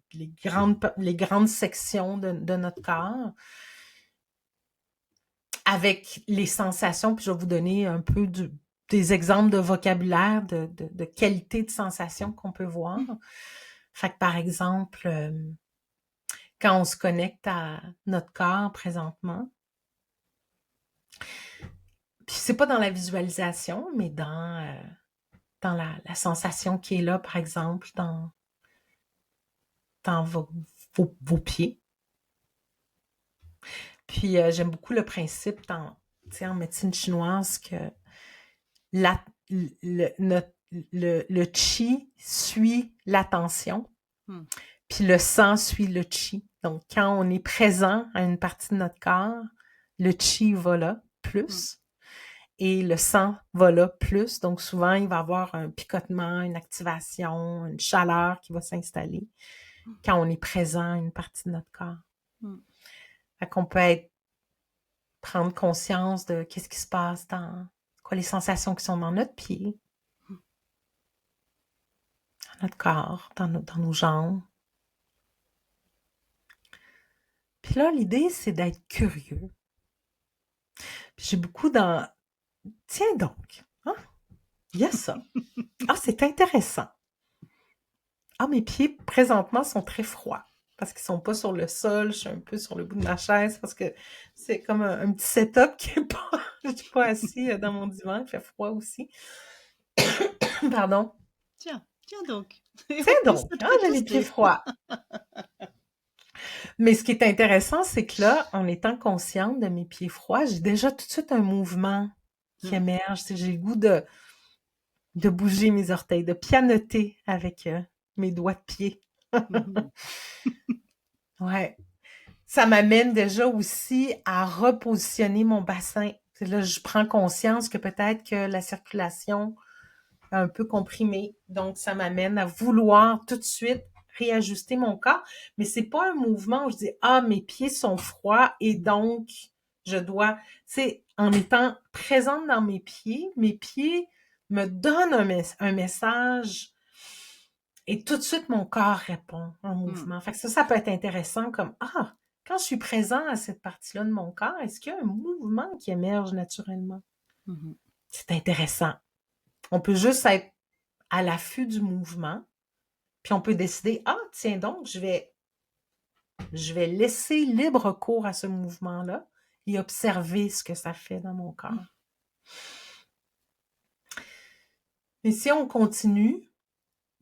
grandes sections de notre corps, avec les sensations, puis je vais vous donner un peu des exemples de vocabulaire, de qualité de sensations qu'on peut voir. Fait que, par exemple, quand on se connecte à notre corps présentement, puis c'est pas dans la visualisation, mais dans la sensation qui est là, par exemple, dans vos pieds. Puis j'aime beaucoup le principe tu sais, en médecine chinoise que la, le chi suit l'attention, mm, puis le sang suit le chi. Donc, quand on est présent à une partie de notre corps, le chi va là mm, plus et le sang va là plus. Donc, souvent, il va y avoir un picotement, une activation, une chaleur qui va s'installer quand on est présent à une partie de notre corps. mm, Fait qu'on peut prendre conscience de qu'est-ce qui se passe quoi les sensations qui sont dans notre pied, dans notre corps, dans nos jambes. Puis là, l'idée, c'est d'être curieux. Puis j'ai beaucoup dans... Tiens donc, hein? Il y a ça. Ah, c'est intéressant. Ah, mes pieds, présentement, sont très froids. Parce qu'ils sont pas sur le sol, je suis un peu sur le bout de ma chaise, parce que c'est comme un petit setup qui est pas... Je suis pas assis dans mon divan, il fait froid aussi. Pardon. tiens donc. Et Tiens en plus, donc, ça te hein, fait j'ai les pieds tousser. froids. Mais ce qui est intéressant, c'est que là, en étant consciente de mes pieds froids, j'ai déjà tout de suite un mouvement qui Mm, émerge. Tu sais, j'ai le goût de bouger mes orteils, de pianoter avec mes doigts de pied. mhm. Ouais. ça m'amène déjà aussi à repositionner mon bassin. Là, je prends conscience que peut-être que la circulation a un peu comprimé. Donc, ça m'amène à vouloir tout de suite réajuster mon corps. Mais c'est pas un mouvement où je dis, ah, mes pieds sont froids et donc je dois, c'est en étant présente dans mes pieds me donnent un message et tout de suite mon corps répond en mouvement. Fait que ça peut être intéressant comme, ah, quand je suis présent à cette partie-là de mon corps, est-ce qu'il y a un mouvement qui émerge naturellement? C'est intéressant. On peut juste être à l'affût du mouvement, puis on peut décider, ah, tiens donc, je vais laisser libre cours à ce mouvement-là et observer ce que ça fait dans mon corps. Mais si on continue,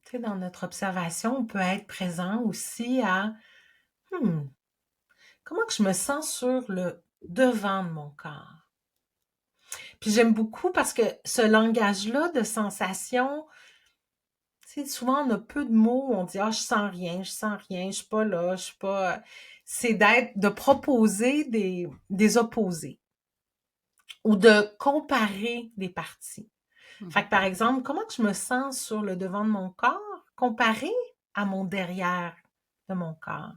tu sais, dans notre observation, on peut être présent aussi à, comment que je me sens sur le devant de mon corps? Puis j'aime beaucoup parce que ce langage-là de sensation, tu sais, souvent on a peu de mots, on dit « Ah, je sens rien, je suis pas là, je suis pas... » C'est de proposer des opposés ou de comparer des parties. Fait que par exemple, comment que je me sens sur le devant de mon corps comparé à mon derrière de mon corps?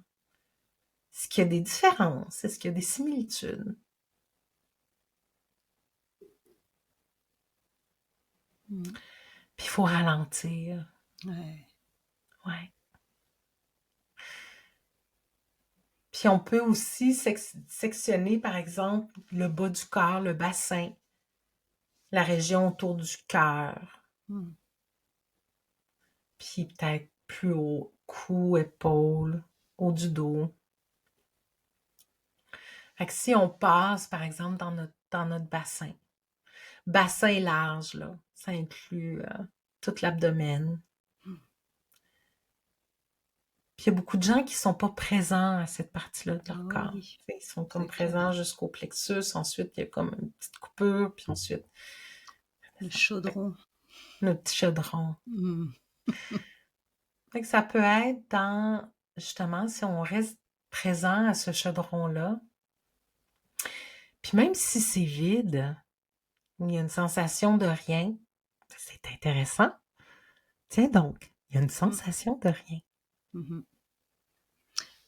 Est-ce qu'il y a des différences? Est-ce qu'il y a des similitudes? Puis il faut ralentir. Ouais. Puis on peut aussi sectionner, par exemple, le bas du corps, le bassin, la région autour du cœur. Puis peut-être plus haut, cou, épaule, haut du dos. Fait que si on passe, par exemple, dans notre bassin large, là, ça inclut tout l'abdomen. Puis il y a beaucoup de gens qui sont pas présents à cette partie-là de leur corps. Oui. Ils sont comme présents jusqu'au plexus, ensuite il y a comme une petite coupure, puis ensuite... Le chaudron. Le petit chaudron. Fait que ça peut être dans, justement, si on reste présent à ce chaudron-là, puis même si c'est vide, il y a une sensation de rien, c'est intéressant. Tiens donc, il y a une sensation de rien.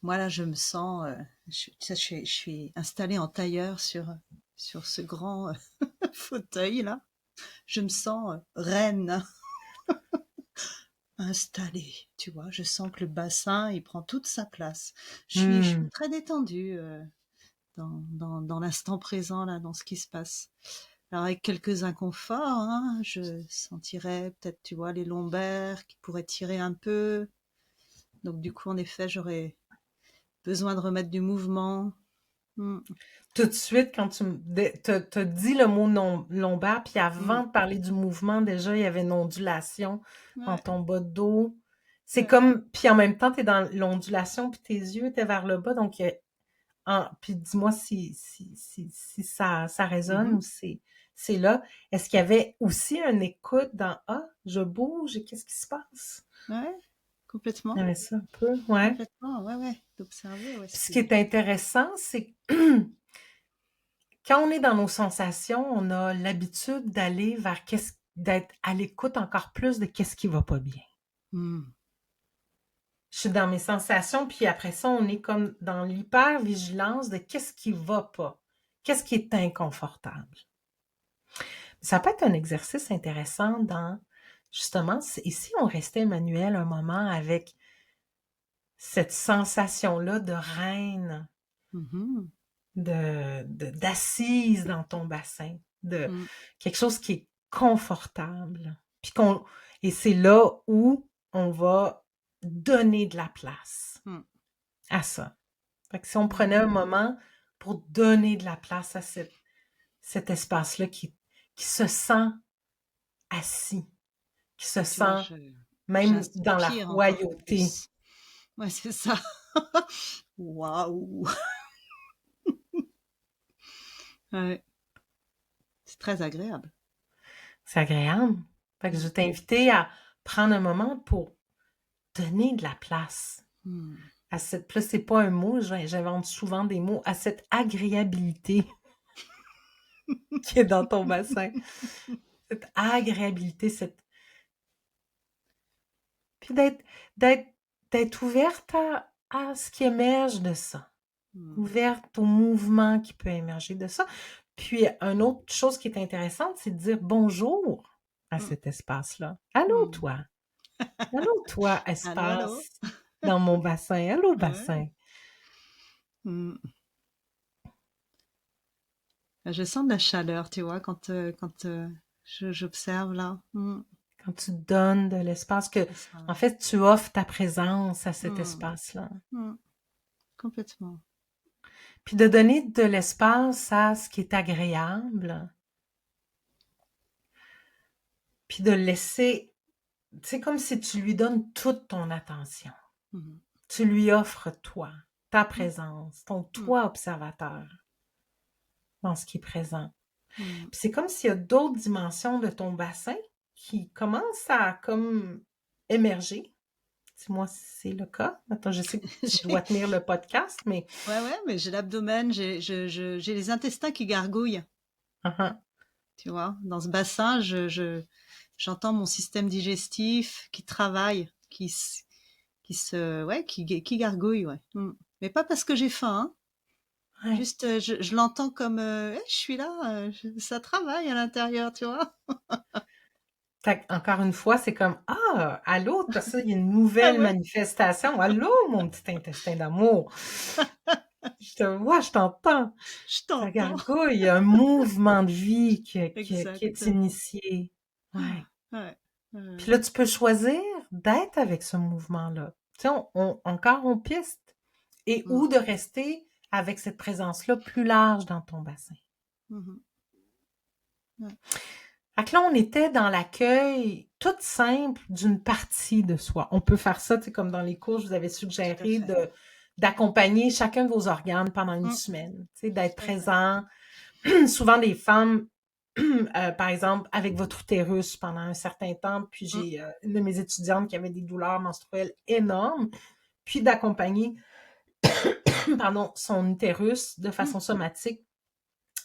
Moi, là, je me sens... je suis installée en tailleur sur ce grand fauteuil, là. Je me sens reine, installée, tu vois. Je sens que le bassin, il prend toute sa place. Je suis très détendue dans l'instant présent, là, dans ce qui se passe. Alors, avec quelques inconforts, hein, je sentirais peut-être, tu vois, les lombaires qui pourraient tirer un peu. Donc, du coup, en effet, j'aurais besoin de remettre du mouvement. Tout de suite, quand tu t'as dit le mot lombaire, puis avant de parler du mouvement, déjà, il y avait une ondulation dans ton bas de dos. C'est comme, puis en même temps, tu es dans l'ondulation, puis tes yeux étaient vers le bas, donc puis dis-moi si ça résonne ou c'est là. Est-ce qu'il y avait aussi une écoute dans « Ah, je bouge et qu'est-ce qui se passe? » Ouais, complètement. Il y avait ça un peu, ouais. Complètement, ouais, d'observer. Ouais, ce qui est intéressant, c'est quand on est dans nos sensations, on a l'habitude d'aller vers d'être à l'écoute encore plus de qu'est-ce qui va pas bien. Je suis dans mes sensations, puis après ça, on est comme dans l'hyper-vigilance de qu'est-ce qui va pas, qu'est-ce qui est inconfortable. Ça peut être un exercice intéressant dans, justement, et si on restait, Emmanuel, un moment avec cette sensation-là de reine, d'assise dans ton bassin, de quelque chose qui est confortable. Puis et c'est là où on va donner de la place à ça. Fait que si on prenait un moment pour donner de la place à cet espace-là qui se sent assis, qui se sent même dans la royauté. Ouais, c'est ça. Waouh! Ouais. C'est très agréable. C'est agréable. Fait que je vais t'inviter à prendre un moment pour donner de la place à cette, là, c'est pas un mot, j'invente souvent des mots, à cette agréabilité qui est dans ton bassin. Cette agréabilité, puis d'être, d'être ouverte à ce qui émerge de ça. Ouverte au mouvement qui peut émerger de ça. Puis, une autre chose qui est intéressante, c'est de dire bonjour à cet espace-là. Allô, toi. Allô, toi, Allô, allô. espace dans mon bassin. Allô, Ah ouais. bassin. Je sens de la chaleur, tu vois, quand j'observe là. Quand tu donnes de l'espace, que, C'est ça. en fait, tu offres ta présence à cet espace-là. Complètement. Puis de donner de l'espace à ce qui est agréable. Puis de le laisser, c'est comme si tu lui donnes toute ton attention. Tu lui offres toi, ta présence, ton toi observateur dans ce qui est présent. Puis c'est comme s'il y a d'autres dimensions de ton bassin qui commencent à comme émerger. Dis-moi si c'est le cas. Attends, je sais que tu dois tenir le podcast, mais... Ouais, mais j'ai l'abdomen, j'ai les intestins qui gargouillent. Tu vois, dans ce bassin, j'entends mon système digestif qui travaille, qui gargouille, ouais. Mais pas parce que j'ai faim, hein. Ouais. Juste, je l'entends comme, je suis là, ça travaille à l'intérieur, tu vois. Encore une fois, c'est comme ah, allô, ça, il y a une Ah nouvelle ouais, manifestation. Allô, mon petit intestin d'amour. Je te vois, je t'entends. je Ça t'entends. gargouille, il y a un mouvement de vie qui est Exactement. initié. Ouais. Ouais. Puis là, tu peux choisir d'être avec ce mouvement-là. Tu sais, encore on piste. Et ou de rester avec cette présence-là plus large dans ton bassin. Fait que là, on était dans l'accueil tout simple d'une partie de soi. On peut faire ça, tu sais, comme dans les cours, je vous avais Tout à suggéré fait. d'accompagner chacun de vos organes pendant une semaine, tu sais, d'être Tout à fait. présent. Souvent, des femmes, par exemple, avec votre utérus pendant un certain temps, puis j'ai une de mes étudiantes qui avait des douleurs menstruelles énormes, puis d'accompagner, pardon, son utérus de façon somatique,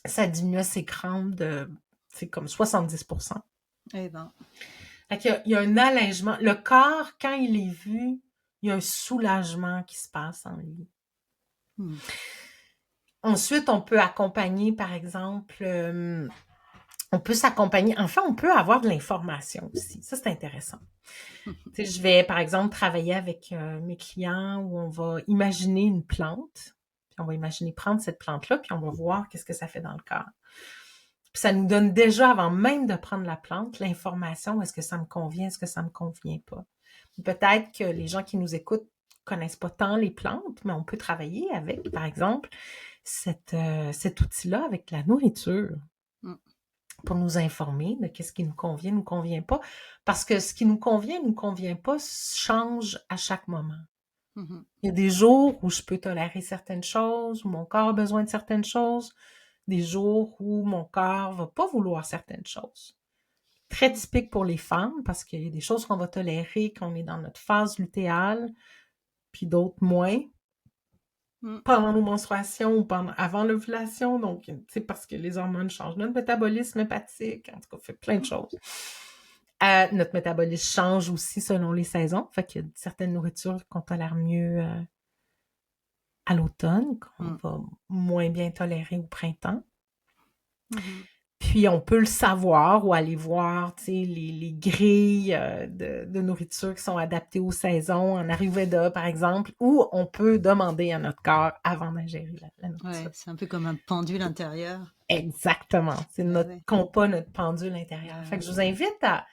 ça diminuait ses crampes de, c'est comme 70%. Eh ben. Fait qu'il y a un allègement. Le corps, quand il est vu, il y a un soulagement qui se passe en lui. Ensuite, on peut accompagner, par exemple, on peut s'accompagner. Enfin, on peut avoir de l'information aussi. Ça, c'est intéressant. Tu sais, je vais, par exemple, travailler avec mes clients où on va imaginer une plante. Puis on va imaginer prendre cette plante-là, puis on va voir qu'est-ce que ça fait dans le corps. Puis ça nous donne déjà, avant même de prendre la plante, l'information, est-ce que ça me convient, est-ce que ça me convient pas. Peut-être que les gens qui nous écoutent connaissent pas tant les plantes, mais on peut travailler avec, par exemple, cet outil-là avec la nourriture pour nous informer de qu'est-ce qui nous convient pas, parce que ce qui nous convient pas change à chaque moment. Il y a des jours où je peux tolérer certaines choses, où mon corps a besoin de certaines choses, des jours où mon corps va pas vouloir certaines choses. Très typique pour les femmes, parce qu'il y a des choses qu'on va tolérer quand on est dans notre phase lutéale, puis d'autres moins, pendant nos menstruations ou avant l'ovulation, donc, tu sais, parce que les hormones changent notre métabolisme hépatique, en tout cas, fait plein de choses. Notre métabolisme change aussi selon les saisons, fait qu'il y a certaines nourritures qu'on tolère mieux à l'automne, qu'on va moins bien tolérer au printemps. Puis on peut le savoir ou aller voir, tu sais, les grilles de nourriture qui sont adaptées aux saisons en Ayurveda, par exemple, ou on peut demander à notre corps avant d'ingérer la nourriture. Ouais, c'est un peu comme un pendule intérieur. Exactement. C'est notre compas, notre pendule intérieur. Fait que je vous invite à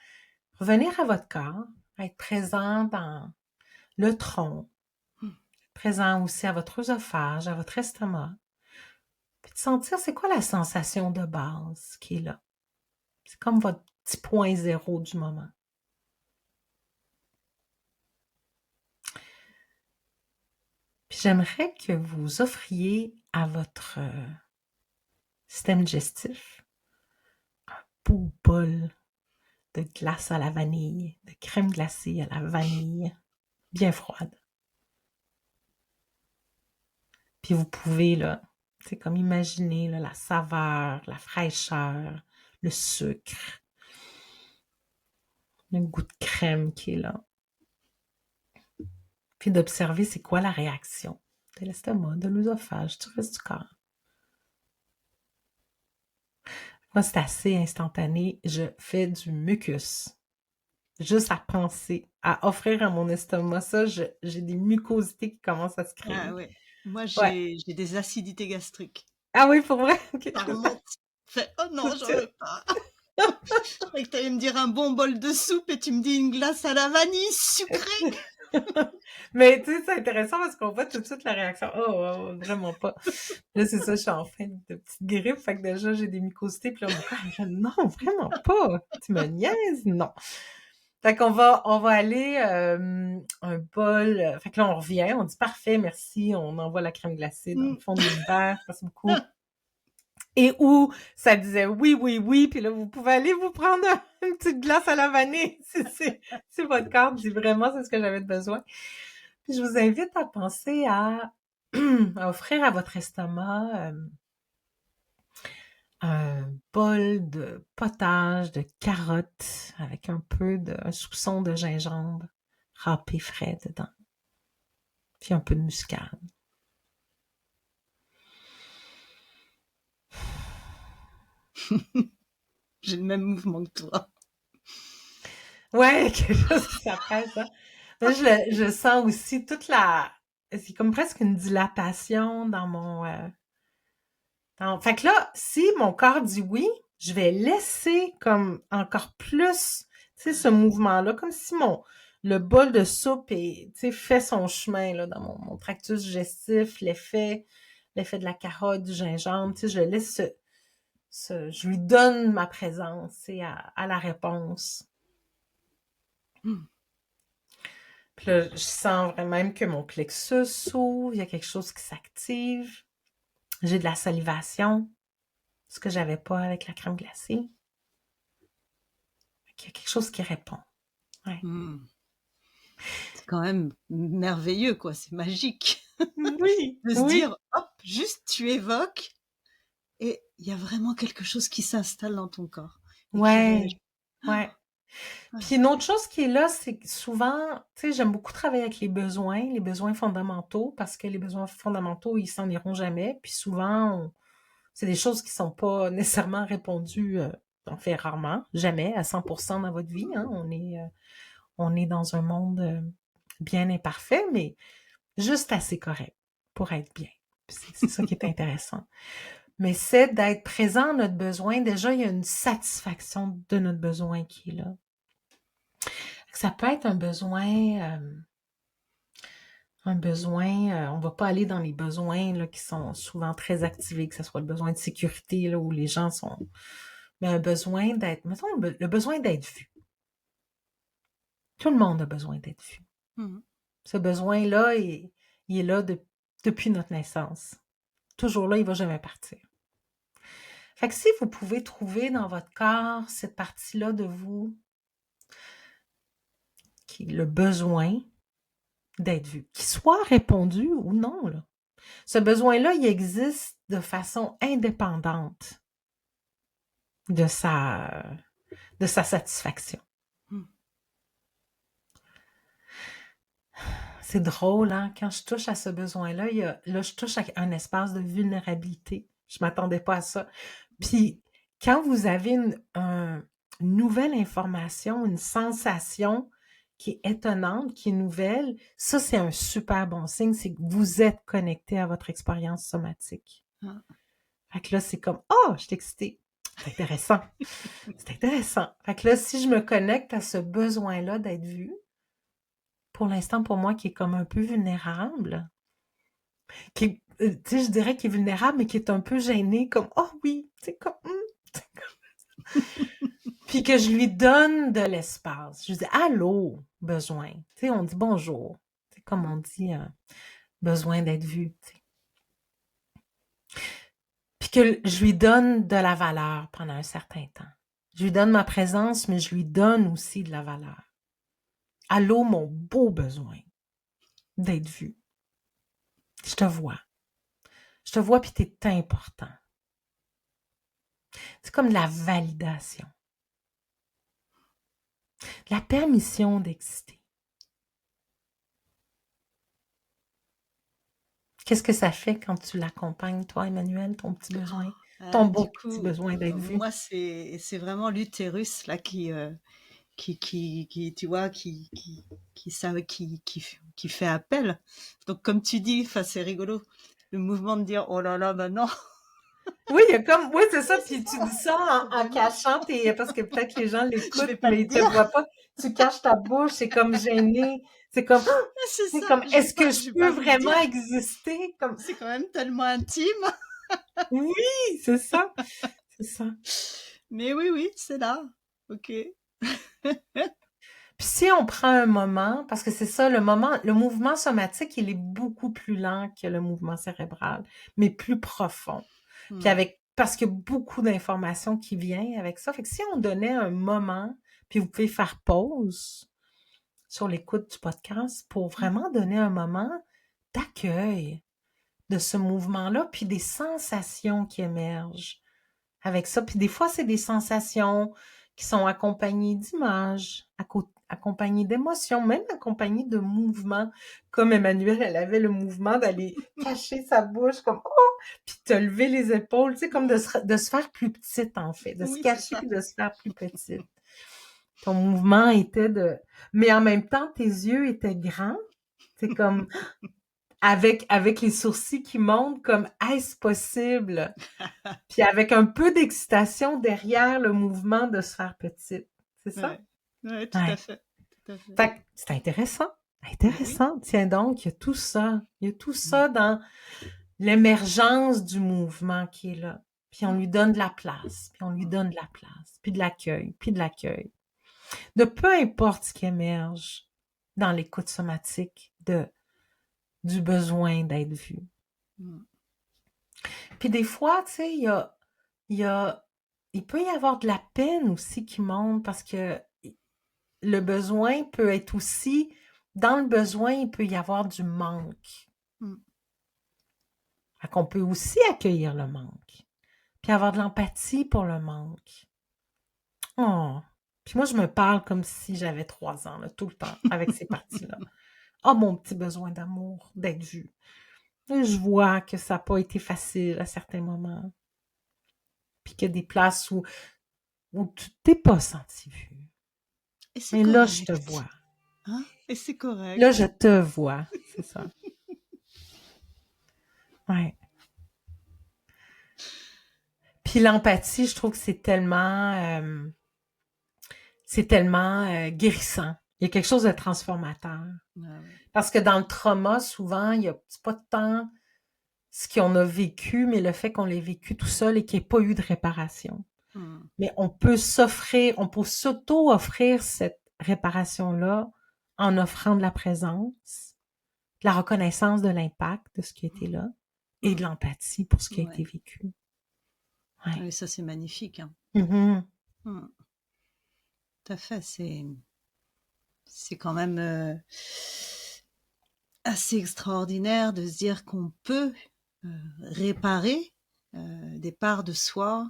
revenir à votre corps, à être présent dans le tronc, présent aussi à votre œsophage, à votre estomac, puis de sentir c'est quoi la sensation de base qui est là. C'est comme votre petit point zéro du moment. Puis j'aimerais que vous offriez à votre système digestif un beau bol de glace à la vanille, de crème glacée à la vanille, bien froide. Puis vous pouvez, là, c'est comme imaginer là, la saveur, la fraîcheur, le sucre, le goût de crème qui est là. Puis d'observer c'est quoi la réaction de l'estomac, de l'œsophage, du reste du corps. Moi, c'est assez instantané. Je fais du mucus. Juste à penser, à offrir à mon estomac ça, j'ai des mucosités qui commencent à se Ah créer. ouais. Moi, Ouais. j'ai des acidités gastriques. Ah oui, pour vrai? Ok. Ça remonte. Fait, oh Tout non, de j'en suite. veux pas. Je croyais que t'allais me dire un bon bol de soupe et tu me dis une glace à la vanille sucrée. Mais tu sais, c'est intéressant parce qu'on voit tout de suite la réaction. Oh, oh, vraiment pas. Là, c'est ça, je suis en fin de petite grippe, fait que déjà, j'ai des mucosités, puis là, mon corps, il fait, non, vraiment pas. Tu me niaises? Non. Fait qu'on va aller un bol. Fait que là, on revient, on dit parfait, merci, on envoie la crème glacée dans le fond de l'univers, merci beaucoup. Et où ça disait oui, oui, oui, puis là, vous pouvez aller vous prendre une petite glace à la vanille. Si votre corps dit vraiment c'est ce que j'avais besoin. Puis je vous invite à penser à offrir à votre estomac un bol de potage de carottes avec un soupçon de gingembre râpé frais dedans, puis un peu de muscade. J'ai le même mouvement que toi. Ouais, quelque chose qui s'apprête, ça. Moi, je sens aussi toute la... C'est comme presque une dilatation dans mon... Fait que là, si mon corps dit oui, je vais laisser comme encore plus, tu sais, ce mouvement-là, comme si le bol de soupe tu sais, fait son chemin là, dans mon tractus digestif, l'effet de la carotte, du gingembre, tu sais, je laisse je lui donne ma présence, tu sais, à la réponse. Puis là, je sens vraiment même que mon plexus s'ouvre, il y a quelque chose qui s'active. J'ai de la salivation, ce que j'avais pas avec la crème glacée. Il y a quelque chose qui répond. Ouais. C'est quand même merveilleux, quoi. C'est magique. Oui, De se oui. dire, hop, juste tu évoques et il y a vraiment quelque chose qui s'installe dans ton corps et qui réagit. Ouais, ouais. Puis une autre chose qui est là, c'est que souvent, tu sais, j'aime beaucoup travailler avec les besoins fondamentaux, parce que les besoins fondamentaux, ils s'en iront jamais. Puis souvent, c'est des choses qui sont pas nécessairement répondues, en fait rarement, jamais, à 100% dans votre vie. Hein. On est dans un monde bien imparfait, mais juste assez correct pour être bien. C'est ça qui est intéressant. Mais c'est d'être présent à notre besoin. Déjà, il y a une satisfaction de notre besoin qui est là. Ça peut être on va pas aller dans les besoins là, qui sont souvent très activés, que ce soit le besoin de sécurité là, où les gens sont... Mais un besoin d'être... Mettons, le besoin d'être vu. Tout le monde a besoin d'être vu. Mmh. Ce besoin-là, il est là depuis notre naissance. Toujours là, il va jamais partir. Fait que si vous pouvez trouver dans votre corps cette partie-là de vous, qui est le besoin d'être vu, qu'il soit répondu ou non, là. Ce besoin-là, il existe de façon indépendante de sa satisfaction. Mmh. C'est drôle, hein? Quand je touche à ce besoin-là, là, je touche à un espace de vulnérabilité. Je m'attendais pas à ça. Puis, quand vous avez une nouvelle information, une sensation qui est étonnante, qui est nouvelle, ça, c'est un super bon signe, c'est que vous êtes connecté à votre expérience somatique. Ah. Fait que là, c'est comme, oh, je suis excitée. C'est intéressant. C'est intéressant. Fait que là, si je me connecte à ce besoin-là d'être vue, pour l'instant, pour moi, qui est comme un peu vulnérable, tu sais, je dirais qu'il est vulnérable, mais qui est un peu gêné, comme, oh oui, c'est comme, puis que je lui donne de l'espace. Je lui dis, allô, besoin. Tu sais, on dit bonjour. C'est comme on dit, besoin d'être vu. Tu sais. Puis que je lui donne de la valeur pendant un certain temps. Je lui donne ma présence, mais je lui donne aussi de la valeur. Allô, mon beau besoin d'être vu. Je te vois. Je te vois puis t'es important. C'est comme de la validation. La permission d'exister. Qu'est-ce que ça fait quand tu l'accompagnes, toi, Emmanuel, ton petit besoin? Ton beau Du petit coup, besoin d'être vu? moi, c'est vraiment l'utérus là qui tu vois, qui fait appel. Donc, comme tu dis, enfin, c'est rigolo. Le mouvement de dire, oh là là, maintenant, Oui, il y a comme, oui, c'est ça, oui, c'est puis tu ça. dis ça en Ben non, cachant parce que peut-être les gens je vais l'écoutent, pas mais le ils te dire. voient pas. Tu caches ta bouche, c'est comme gêné. C'est comme, C'est c'est ça, comme, est-ce que je je vais peux pas vous le vraiment dire. exister? Comme, C'est quand même tellement intime. oui, c'est ça, c'est ça. Mais oui, oui, c'est là. Ok. Puis si on prend un moment, parce que c'est ça, le mouvement somatique, il est beaucoup plus lent que le mouvement cérébral, mais plus profond. Puis Hmm. parce qu'il y a beaucoup d'informations qui viennent avec ça. Fait que si on donnait un moment, puis vous pouvez faire pause sur l'écoute du podcast pour vraiment donner un moment d'accueil de ce mouvement-là, puis des sensations qui émergent avec ça. Puis des fois, c'est des sensations qui sont accompagnées d'images, accompagnées d'émotions, même accompagnées de mouvements. Comme Emmanuel, elle avait le mouvement d'aller cacher sa bouche, comme oh, puis te lever les épaules, tu sais, comme de se faire plus petite en fait, de se Oui, c'est cacher ça. puis de se faire plus petite. Ton mouvement était mais en même temps, tes yeux étaient grands. C'est comme avec les sourcils qui montent, comme est-ce possible? Puis avec un peu d'excitation derrière le mouvement de se faire petite. C'est ça? Ouais. Ouais, tout à Ouais. fait. Tout à fait. Fait que c'est intéressant. Mais oui. Intéressant. Tiens donc, il y a tout ça. Il y a tout ça dans l'émergence du mouvement qui est là. Puis on lui donne de la place, puis on lui donne de la place, puis de l'accueil, puis de l'accueil. De peu importe ce qui émerge dans l'écoute somatique du besoin d'être vu. Mm. Puis des fois, tu sais, il y a, il peut y avoir de la peine aussi qui monte parce que le besoin peut être aussi, dans le besoin, il peut y avoir du manque. Mm. Fait qu'on peut aussi accueillir le manque, puis avoir de l'empathie pour le manque. Oh. Puis moi, je me parle comme si j'avais 3 ans, là, tout le temps, avec ces parties-là. Oh, mon petit besoin d'amour, d'être vu. Et je vois que ça n'a pas été facile à certains moments. Puis qu'il y a des places où tu t'es pas senti vu. Et c'est Mais là, je te correct. vois. Hein? Et c'est Là, je correct. te vois. C'est ça. Ouais. Puis l'empathie, je trouve que c'est tellement guérissant. Il y a quelque chose de transformateur. Ah ouais. Parce que dans le trauma, souvent, c'est pas tant ce qu'on a vécu, mais le fait qu'on l'ait vécu tout seul et qu'il n'y ait pas eu de réparation. Mm. Mais on peut s'auto-offrir cette réparation-là en offrant de la présence, de la reconnaissance de l'impact de ce qui a été là et de Mm. l'empathie pour ce qui a été Ouais. vécu. Ouais. Oui, ça, c'est magnifique. Hein. Mhm. Mm. Tout à fait. C'est quand même assez extraordinaire de se dire qu'on peut réparer des parts de soi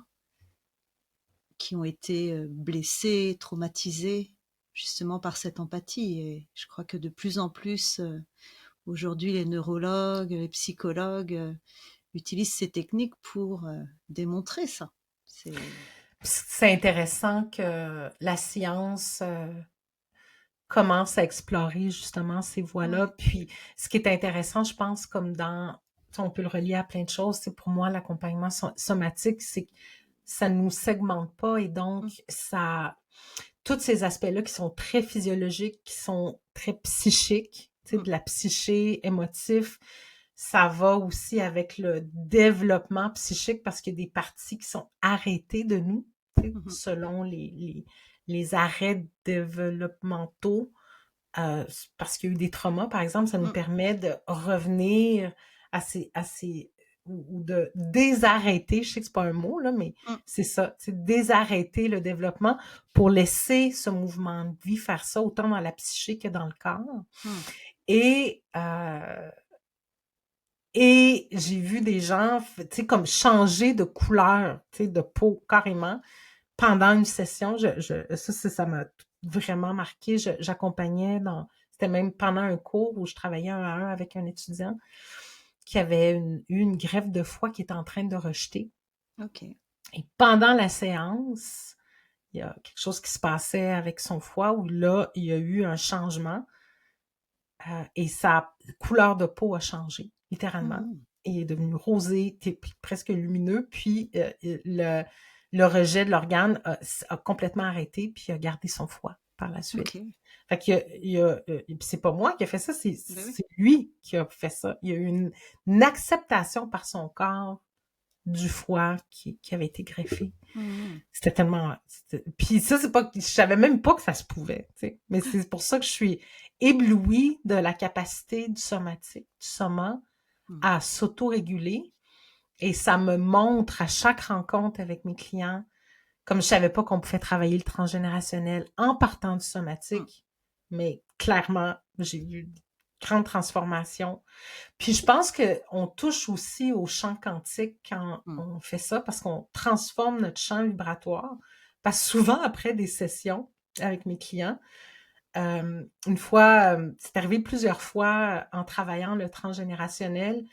qui ont été blessées, traumatisées, justement par cette empathie. Et je crois que de plus en plus, aujourd'hui, les neurologues, les psychologues utilisent ces techniques pour démontrer ça. C'est intéressant que la science commence à explorer justement ces voies-là. Ouais. Puis, ce qui est intéressant, je pense, comme on peut le relier à plein de choses, c'est pour moi l'accompagnement somatique, c'est que ça ne nous segmente pas et Mm. donc tous ces aspects-là qui sont très physiologiques, qui sont très psychiques, tu sais, Mm. de la psyché émotif, ça va aussi avec le développement psychique parce qu'il y a des parties qui sont arrêtées de nous, tu sais, Mhm. selon les arrêts développementaux, parce qu'il y a eu des traumas, par exemple, ça nous Mm. permet de revenir ou de désarrêter, je sais que c'est pas un mot, là, mais Mm. c'est ça, c'est désarrêter le développement pour laisser ce mouvement de vie faire ça, autant dans la psyché que dans le corps. Mm. Et Et j'ai vu des gens, tu sais, comme changer de couleur, tu sais, de peau carrément pendant une session. Ça m'a vraiment marqué. J'accompagnais c'était même pendant un cours où je travaillais un à un avec un étudiant qui avait eu une greffe de foie qui était en train de rejeter. OK. Et pendant la séance, il y a quelque chose qui se passait avec son foie où là, il y a eu un changement et sa couleur de peau a changé, littéralement. Mmh. Et il est devenu rosé, presque lumineux, puis le rejet de l'organe a complètement arrêté, puis il a gardé son foie par la suite. OK. Fait puis c'est pas moi qui ai fait ça, c'est Ben oui. lui qui a fait ça. Il y a eu une acceptation par son corps du foie qui avait été greffé. Mmh. C'était tellement... Puis ça, c'est pas... Je savais même pas que ça se pouvait, tu sais. Mais c'est pour ça que je suis éblouie de la capacité du somatique, du soma, Mmh. à s'auto-réguler. Et ça me montre à chaque rencontre avec mes clients, comme je savais pas qu'on pouvait travailler le transgénérationnel en partant du Mmh. somatique, mais clairement, j'ai vu une grande transformation. Puis je pense qu'on touche aussi au champ quantique quand Mmh. on fait ça, parce qu'on transforme notre champ vibratoire. Parce que souvent, après des sessions avec mes clients, une fois, c'est arrivé plusieurs fois en travaillant le transgénérationnel,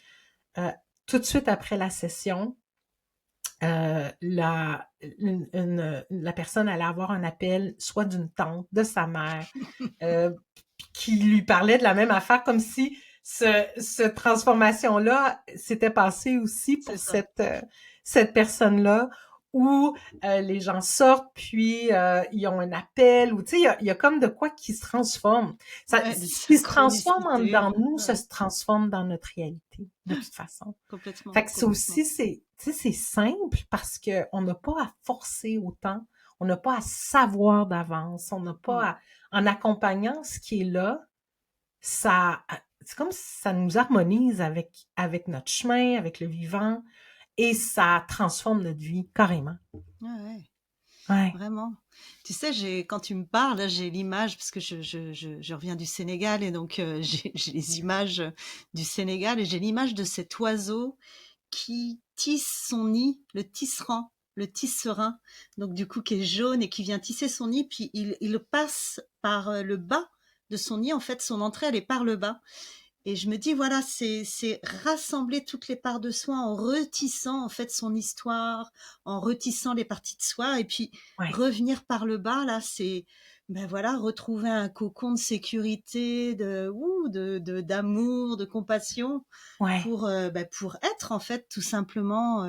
euh, tout de suite après la session, la personne allait avoir un appel, soit d'une tante, de sa mère, euh, qui lui parlait de la même affaire, comme si cette transformation-là s'était passée aussi C'est pour ça. cette personne-là, où les gens sortent, puis ils ont un appel, ou tu sais, il y a comme de quoi qui se transforme. Ouais, des Ce qui se transforme en synchronicités. dedans de nous, ça Ouais. se transforme dans notre réalité, de toute façon. Complètement, Fait que ça complètement. aussi, tu sais, c'est simple parce que on n'a pas à forcer autant, on n'a pas à savoir d'avance, on n'a pas Mmh. à, en accompagnant ce qui est là, ça, c'est comme si ça nous harmonise avec notre chemin, avec le vivant, et ça transforme notre vie carrément. Ouais, ouais. Ouais. Vraiment. Tu sais, quand tu me parles, là, j'ai l'image, parce que je reviens du Sénégal, et donc j'ai les images du Sénégal, et j'ai l'image de cet oiseau qui tisse son nid, le tisserin, donc du coup qui est jaune et qui vient tisser son nid, puis il passe par le bas de son nid, en fait son entrée elle est par le bas. Et je me dis, voilà, c'est rassembler toutes les parts de soi en retissant en fait son histoire, en retissant les parties de soi, et puis Ouais. revenir par le bas, là, c'est, ben voilà, retrouver un cocon de sécurité, d'amour, de compassion, Ouais. pour être en fait tout simplement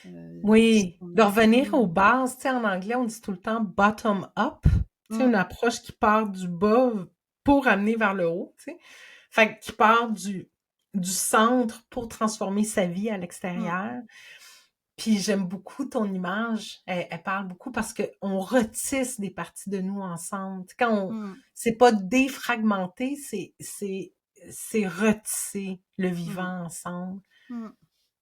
ce Oui. qu'on De est. revenir aux bases, tu sais, en anglais, on dit tout le temps bottom up. Tu sais, Mm, une approche qui part du bas pour amener vers le haut, tu sais. Fait qui part du centre pour transformer sa vie à mm, l'extérieur. Puis j'aime beaucoup ton image. Elle parle beaucoup parce qu'on retisse des parties de nous ensemble. Quand mm, c'est pas défragmenter, c'est retisser le mm, vivant ensemble. mm,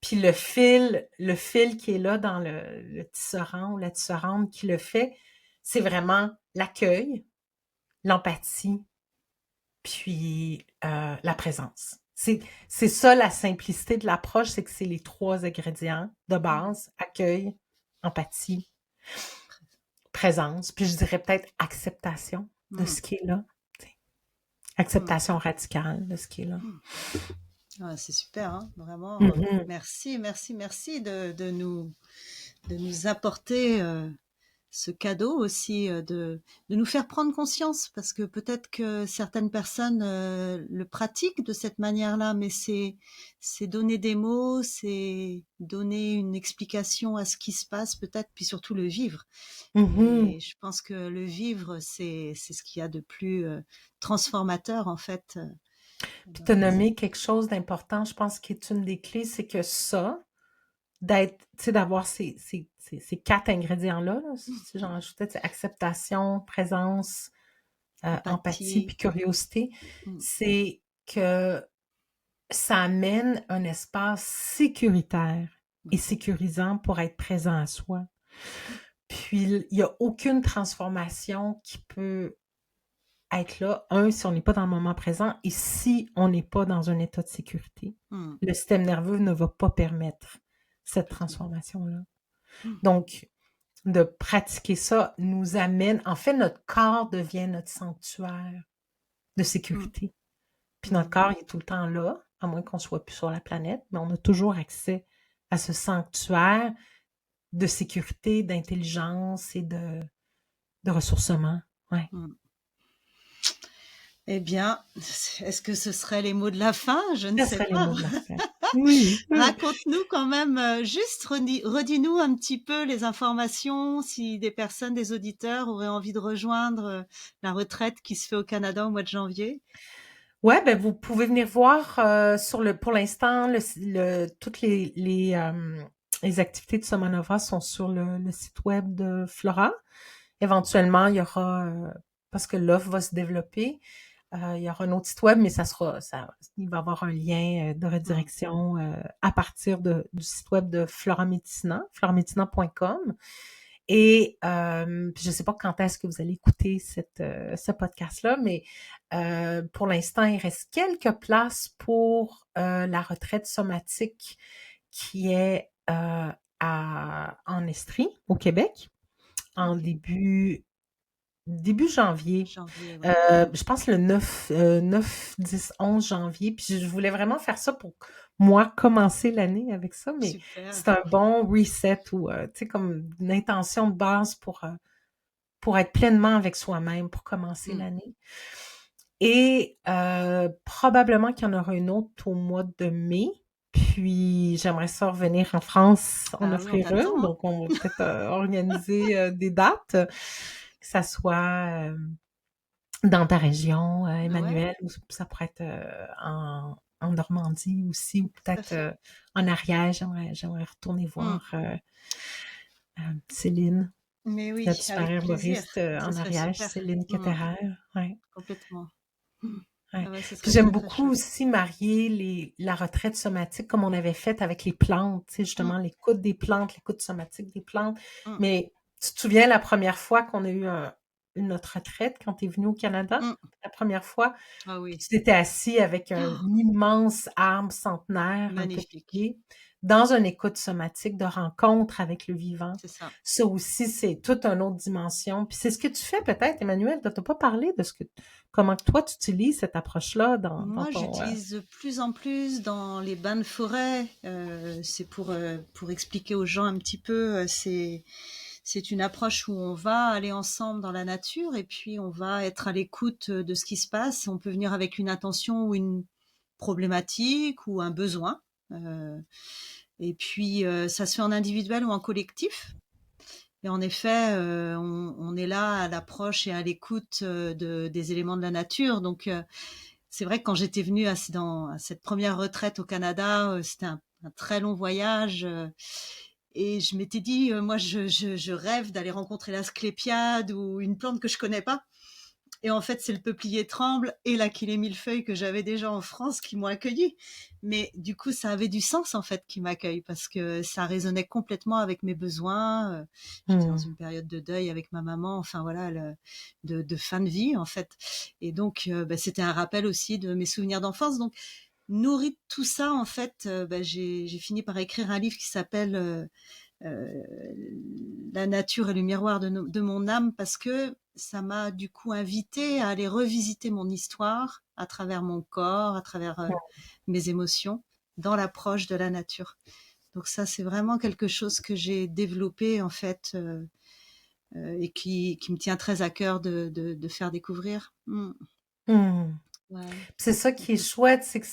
Puis le fil qui est là dans le tisserand ou la tisserande qui le fait, c'est vraiment l'accueil, l'empathie, puis la présence. C'est ça la simplicité de l'approche, c'est que c'est les trois ingrédients de mm, base, accueil, empathie, présence, puis je dirais peut-être acceptation de mm, ce qui est là. T'sais. mm, Acceptation radicale de ce qui est là. mm. Ouais, c'est super, hein, vraiment. Mhm. Merci, merci, merci de nous apporter ce cadeau aussi, de nous faire prendre conscience, parce que peut-être que certaines personnes le pratiquent de cette manière-là, mais c'est donner des mots, c'est donner une explication à ce qui se passe, peut-être, puis surtout le vivre. Mhm. Et je pense que le vivre, c'est ce qu'il y a de plus transformateur, en fait. Puis Dans tu as ces- nommé quelque chose d'important, je pense, qui est une des clés, c'est que ça, d'être, tu sais, d'avoir ces quatre ingrédients-là, là, si j'en rajoutais, tu sais, acceptation, présence, empathie, Empathie. puis curiosité, Mm, c'est que ça amène un espace sécuritaire et mm, sécurisant pour être présent à soi. Puis, il n'y a aucune transformation qui peut être là, si on n'est pas dans le moment présent et si on n'est pas dans un état de sécurité. Le système nerveux ne va pas permettre cette transformation-là. Donc, de pratiquer ça nous amène, en fait, notre corps devient notre sanctuaire de sécurité. Puis notre corps, il est tout le temps là, à moins qu'on soit plus sur la planète, mais on a toujours accès à ce sanctuaire de sécurité, d'intelligence et de ressourcement. Ouais. Eh bien, est-ce que ce seraient les mots de la fin? Je ne sais pas. Les mots de la fin. Oui. Raconte-nous quand même, juste redis-nous un petit peu les informations, si des personnes, des auditeurs auraient envie de rejoindre la retraite qui se fait au Canada au mois de janvier. Ouais, ben vous pouvez venir voir pour l'instant, toutes les activités de Somanova sont sur le site web de Flora. Éventuellement, il y aura, parce que l'offre va se développer, il y aura un autre site web, mais il va y avoir un lien de redirection à partir du site web de Flora Medicina, floramedicina.com. Et je ne sais pas quand est-ce que vous allez écouter ce podcast-là, mais pour l'instant, il reste quelques places pour la retraite somatique qui est en Estrie, au Québec, en début janvier. Je pense le 9, 10, 11 janvier. Puis je voulais vraiment faire ça pour moi commencer l'année avec ça, mais c'est un bon reset ou tu sais comme une intention de base pour être pleinement avec soi-même pour commencer l'année. Et probablement qu'il y en aura une autre au mois de mai. Puis j'aimerais ça revenir en France en offrir une. Donc on va peut-être organiser des dates, que ça soit dans ta région, Emmanuel, ou ça pourrait être en Normandie aussi, ou peut-être en Ariège. J'aimerais retourner voir Céline. Mais oui, notre super herboriste en Ariège, Céline Ketterer. Ouais. Complètement. Ouais. Puis j'aime beaucoup aussi marier la retraite somatique comme on avait fait avec les plantes, tu sais, justement l'écoute des plantes, l'écoute somatique des plantes. Mais tu te souviens la première fois qu'on a eu notre retraite quand tu es venu au Canada? La première fois, tu t'étais assis avec un immense arbre centenaire, un peuplier, dans une écoute somatique de rencontre avec le vivant. C'est ça. Ça aussi, c'est toute une autre dimension. Puis c'est ce que tu fais peut-être, Emmanuel, tu n'as pas parlé de comment toi tu utilises cette approche-là dans Moi, j'utilise de plus en plus dans les bains de forêt. C'est pour expliquer aux gens un petit peu, c'est une approche où on va aller ensemble dans la nature et puis on va être à l'écoute de ce qui se passe. On peut venir avec une intention ou une problématique ou un besoin. Et puis, ça se fait en individuel ou en collectif. Et en effet, on est là à l'approche et à l'écoute des éléments de la nature. Donc, c'est vrai que quand j'étais venue à cette première retraite au Canada, c'était un très long voyage. Et je m'étais dit, moi, je rêve d'aller rencontrer l'asclépiade ou une plante que je connais pas. Et en fait, c'est le peuplier tremble et l'Achillée millefeuille que j'avais déjà en France qui m'ont accueilli. Mais du coup, ça avait du sens en fait qu'ils m'accueillent parce que ça résonnait complètement avec mes besoins. J'étais dans une période de deuil avec ma maman, enfin voilà, de fin de vie en fait. Et donc, c'était un rappel aussi de mes souvenirs d'enfance. Donc, nourri de tout ça, en fait, j'ai fini par écrire un livre qui s'appelle La nature et le miroir de mon âme parce que ça m'a du coup invité à aller revisiter mon histoire à travers mon corps, à travers mes émotions, dans l'approche de la nature. Donc ça, c'est vraiment quelque chose que j'ai développé en fait et qui me tient très à cœur de faire découvrir. Ouais. C'est ça qui est chouette, c'est que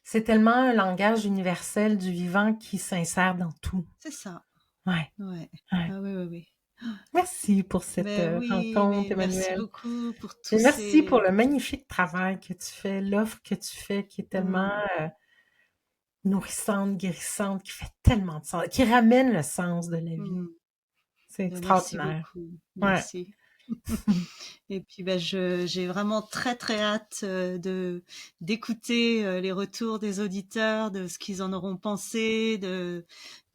c'est tellement un langage universel du vivant qui s'insère dans tout. C'est ça. Ouais. Ah oui. Merci pour cette rencontre, Emmanuel. Merci beaucoup pour tout. Merci pour le magnifique travail que tu fais, l'offre que tu fais qui est tellement nourrissante, guérissante, qui fait tellement de sens, qui ramène le sens de la vie. C'est extraordinaire. Merci beaucoup. Merci. Et puis j'ai vraiment très très hâte d'écouter les retours des auditeurs, de ce qu'ils en auront pensé,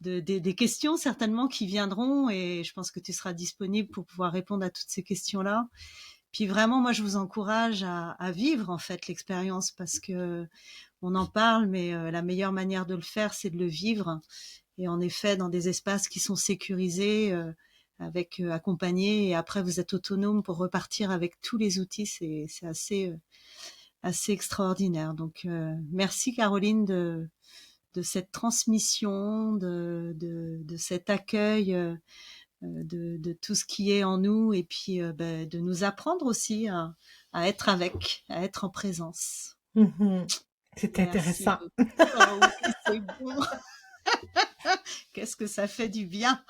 des questions certainement qui viendront et je pense que tu seras disponible pour pouvoir répondre à toutes ces questions-là. Puis vraiment, moi, je vous encourage à vivre en fait l'expérience parce que on en parle, mais la meilleure manière de le faire, c'est de le vivre. Et en effet, dans des espaces qui sont sécurisés, avec accompagnés, et après vous êtes autonome pour repartir avec tous les outils, c'est assez extraordinaire. Donc merci Caroline de cette transmission, de cet accueil. De tout ce qui est en nous et puis de nous apprendre aussi à être avec, à être en présence. Mhm. C'est Merci intéressant. beaucoup. Oh oui, c'est bon. Qu'est-ce que ça fait du bien.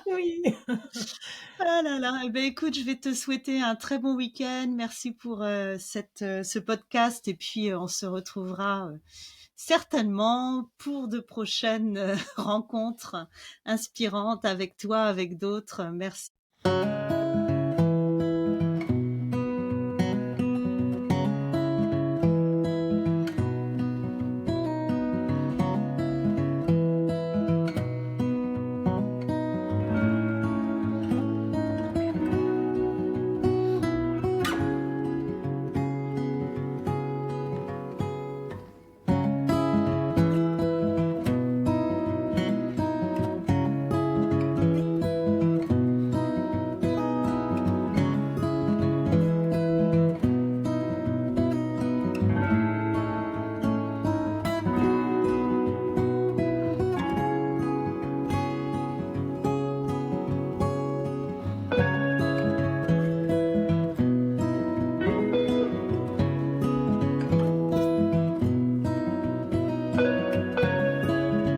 Oui. Ah là là. Eh ben, écoute, je vais te souhaiter un très bon week-end. Merci pour ce podcast et puis on se retrouvera certainement pour de prochaines rencontres inspirantes avec toi, avec d'autres. Merci.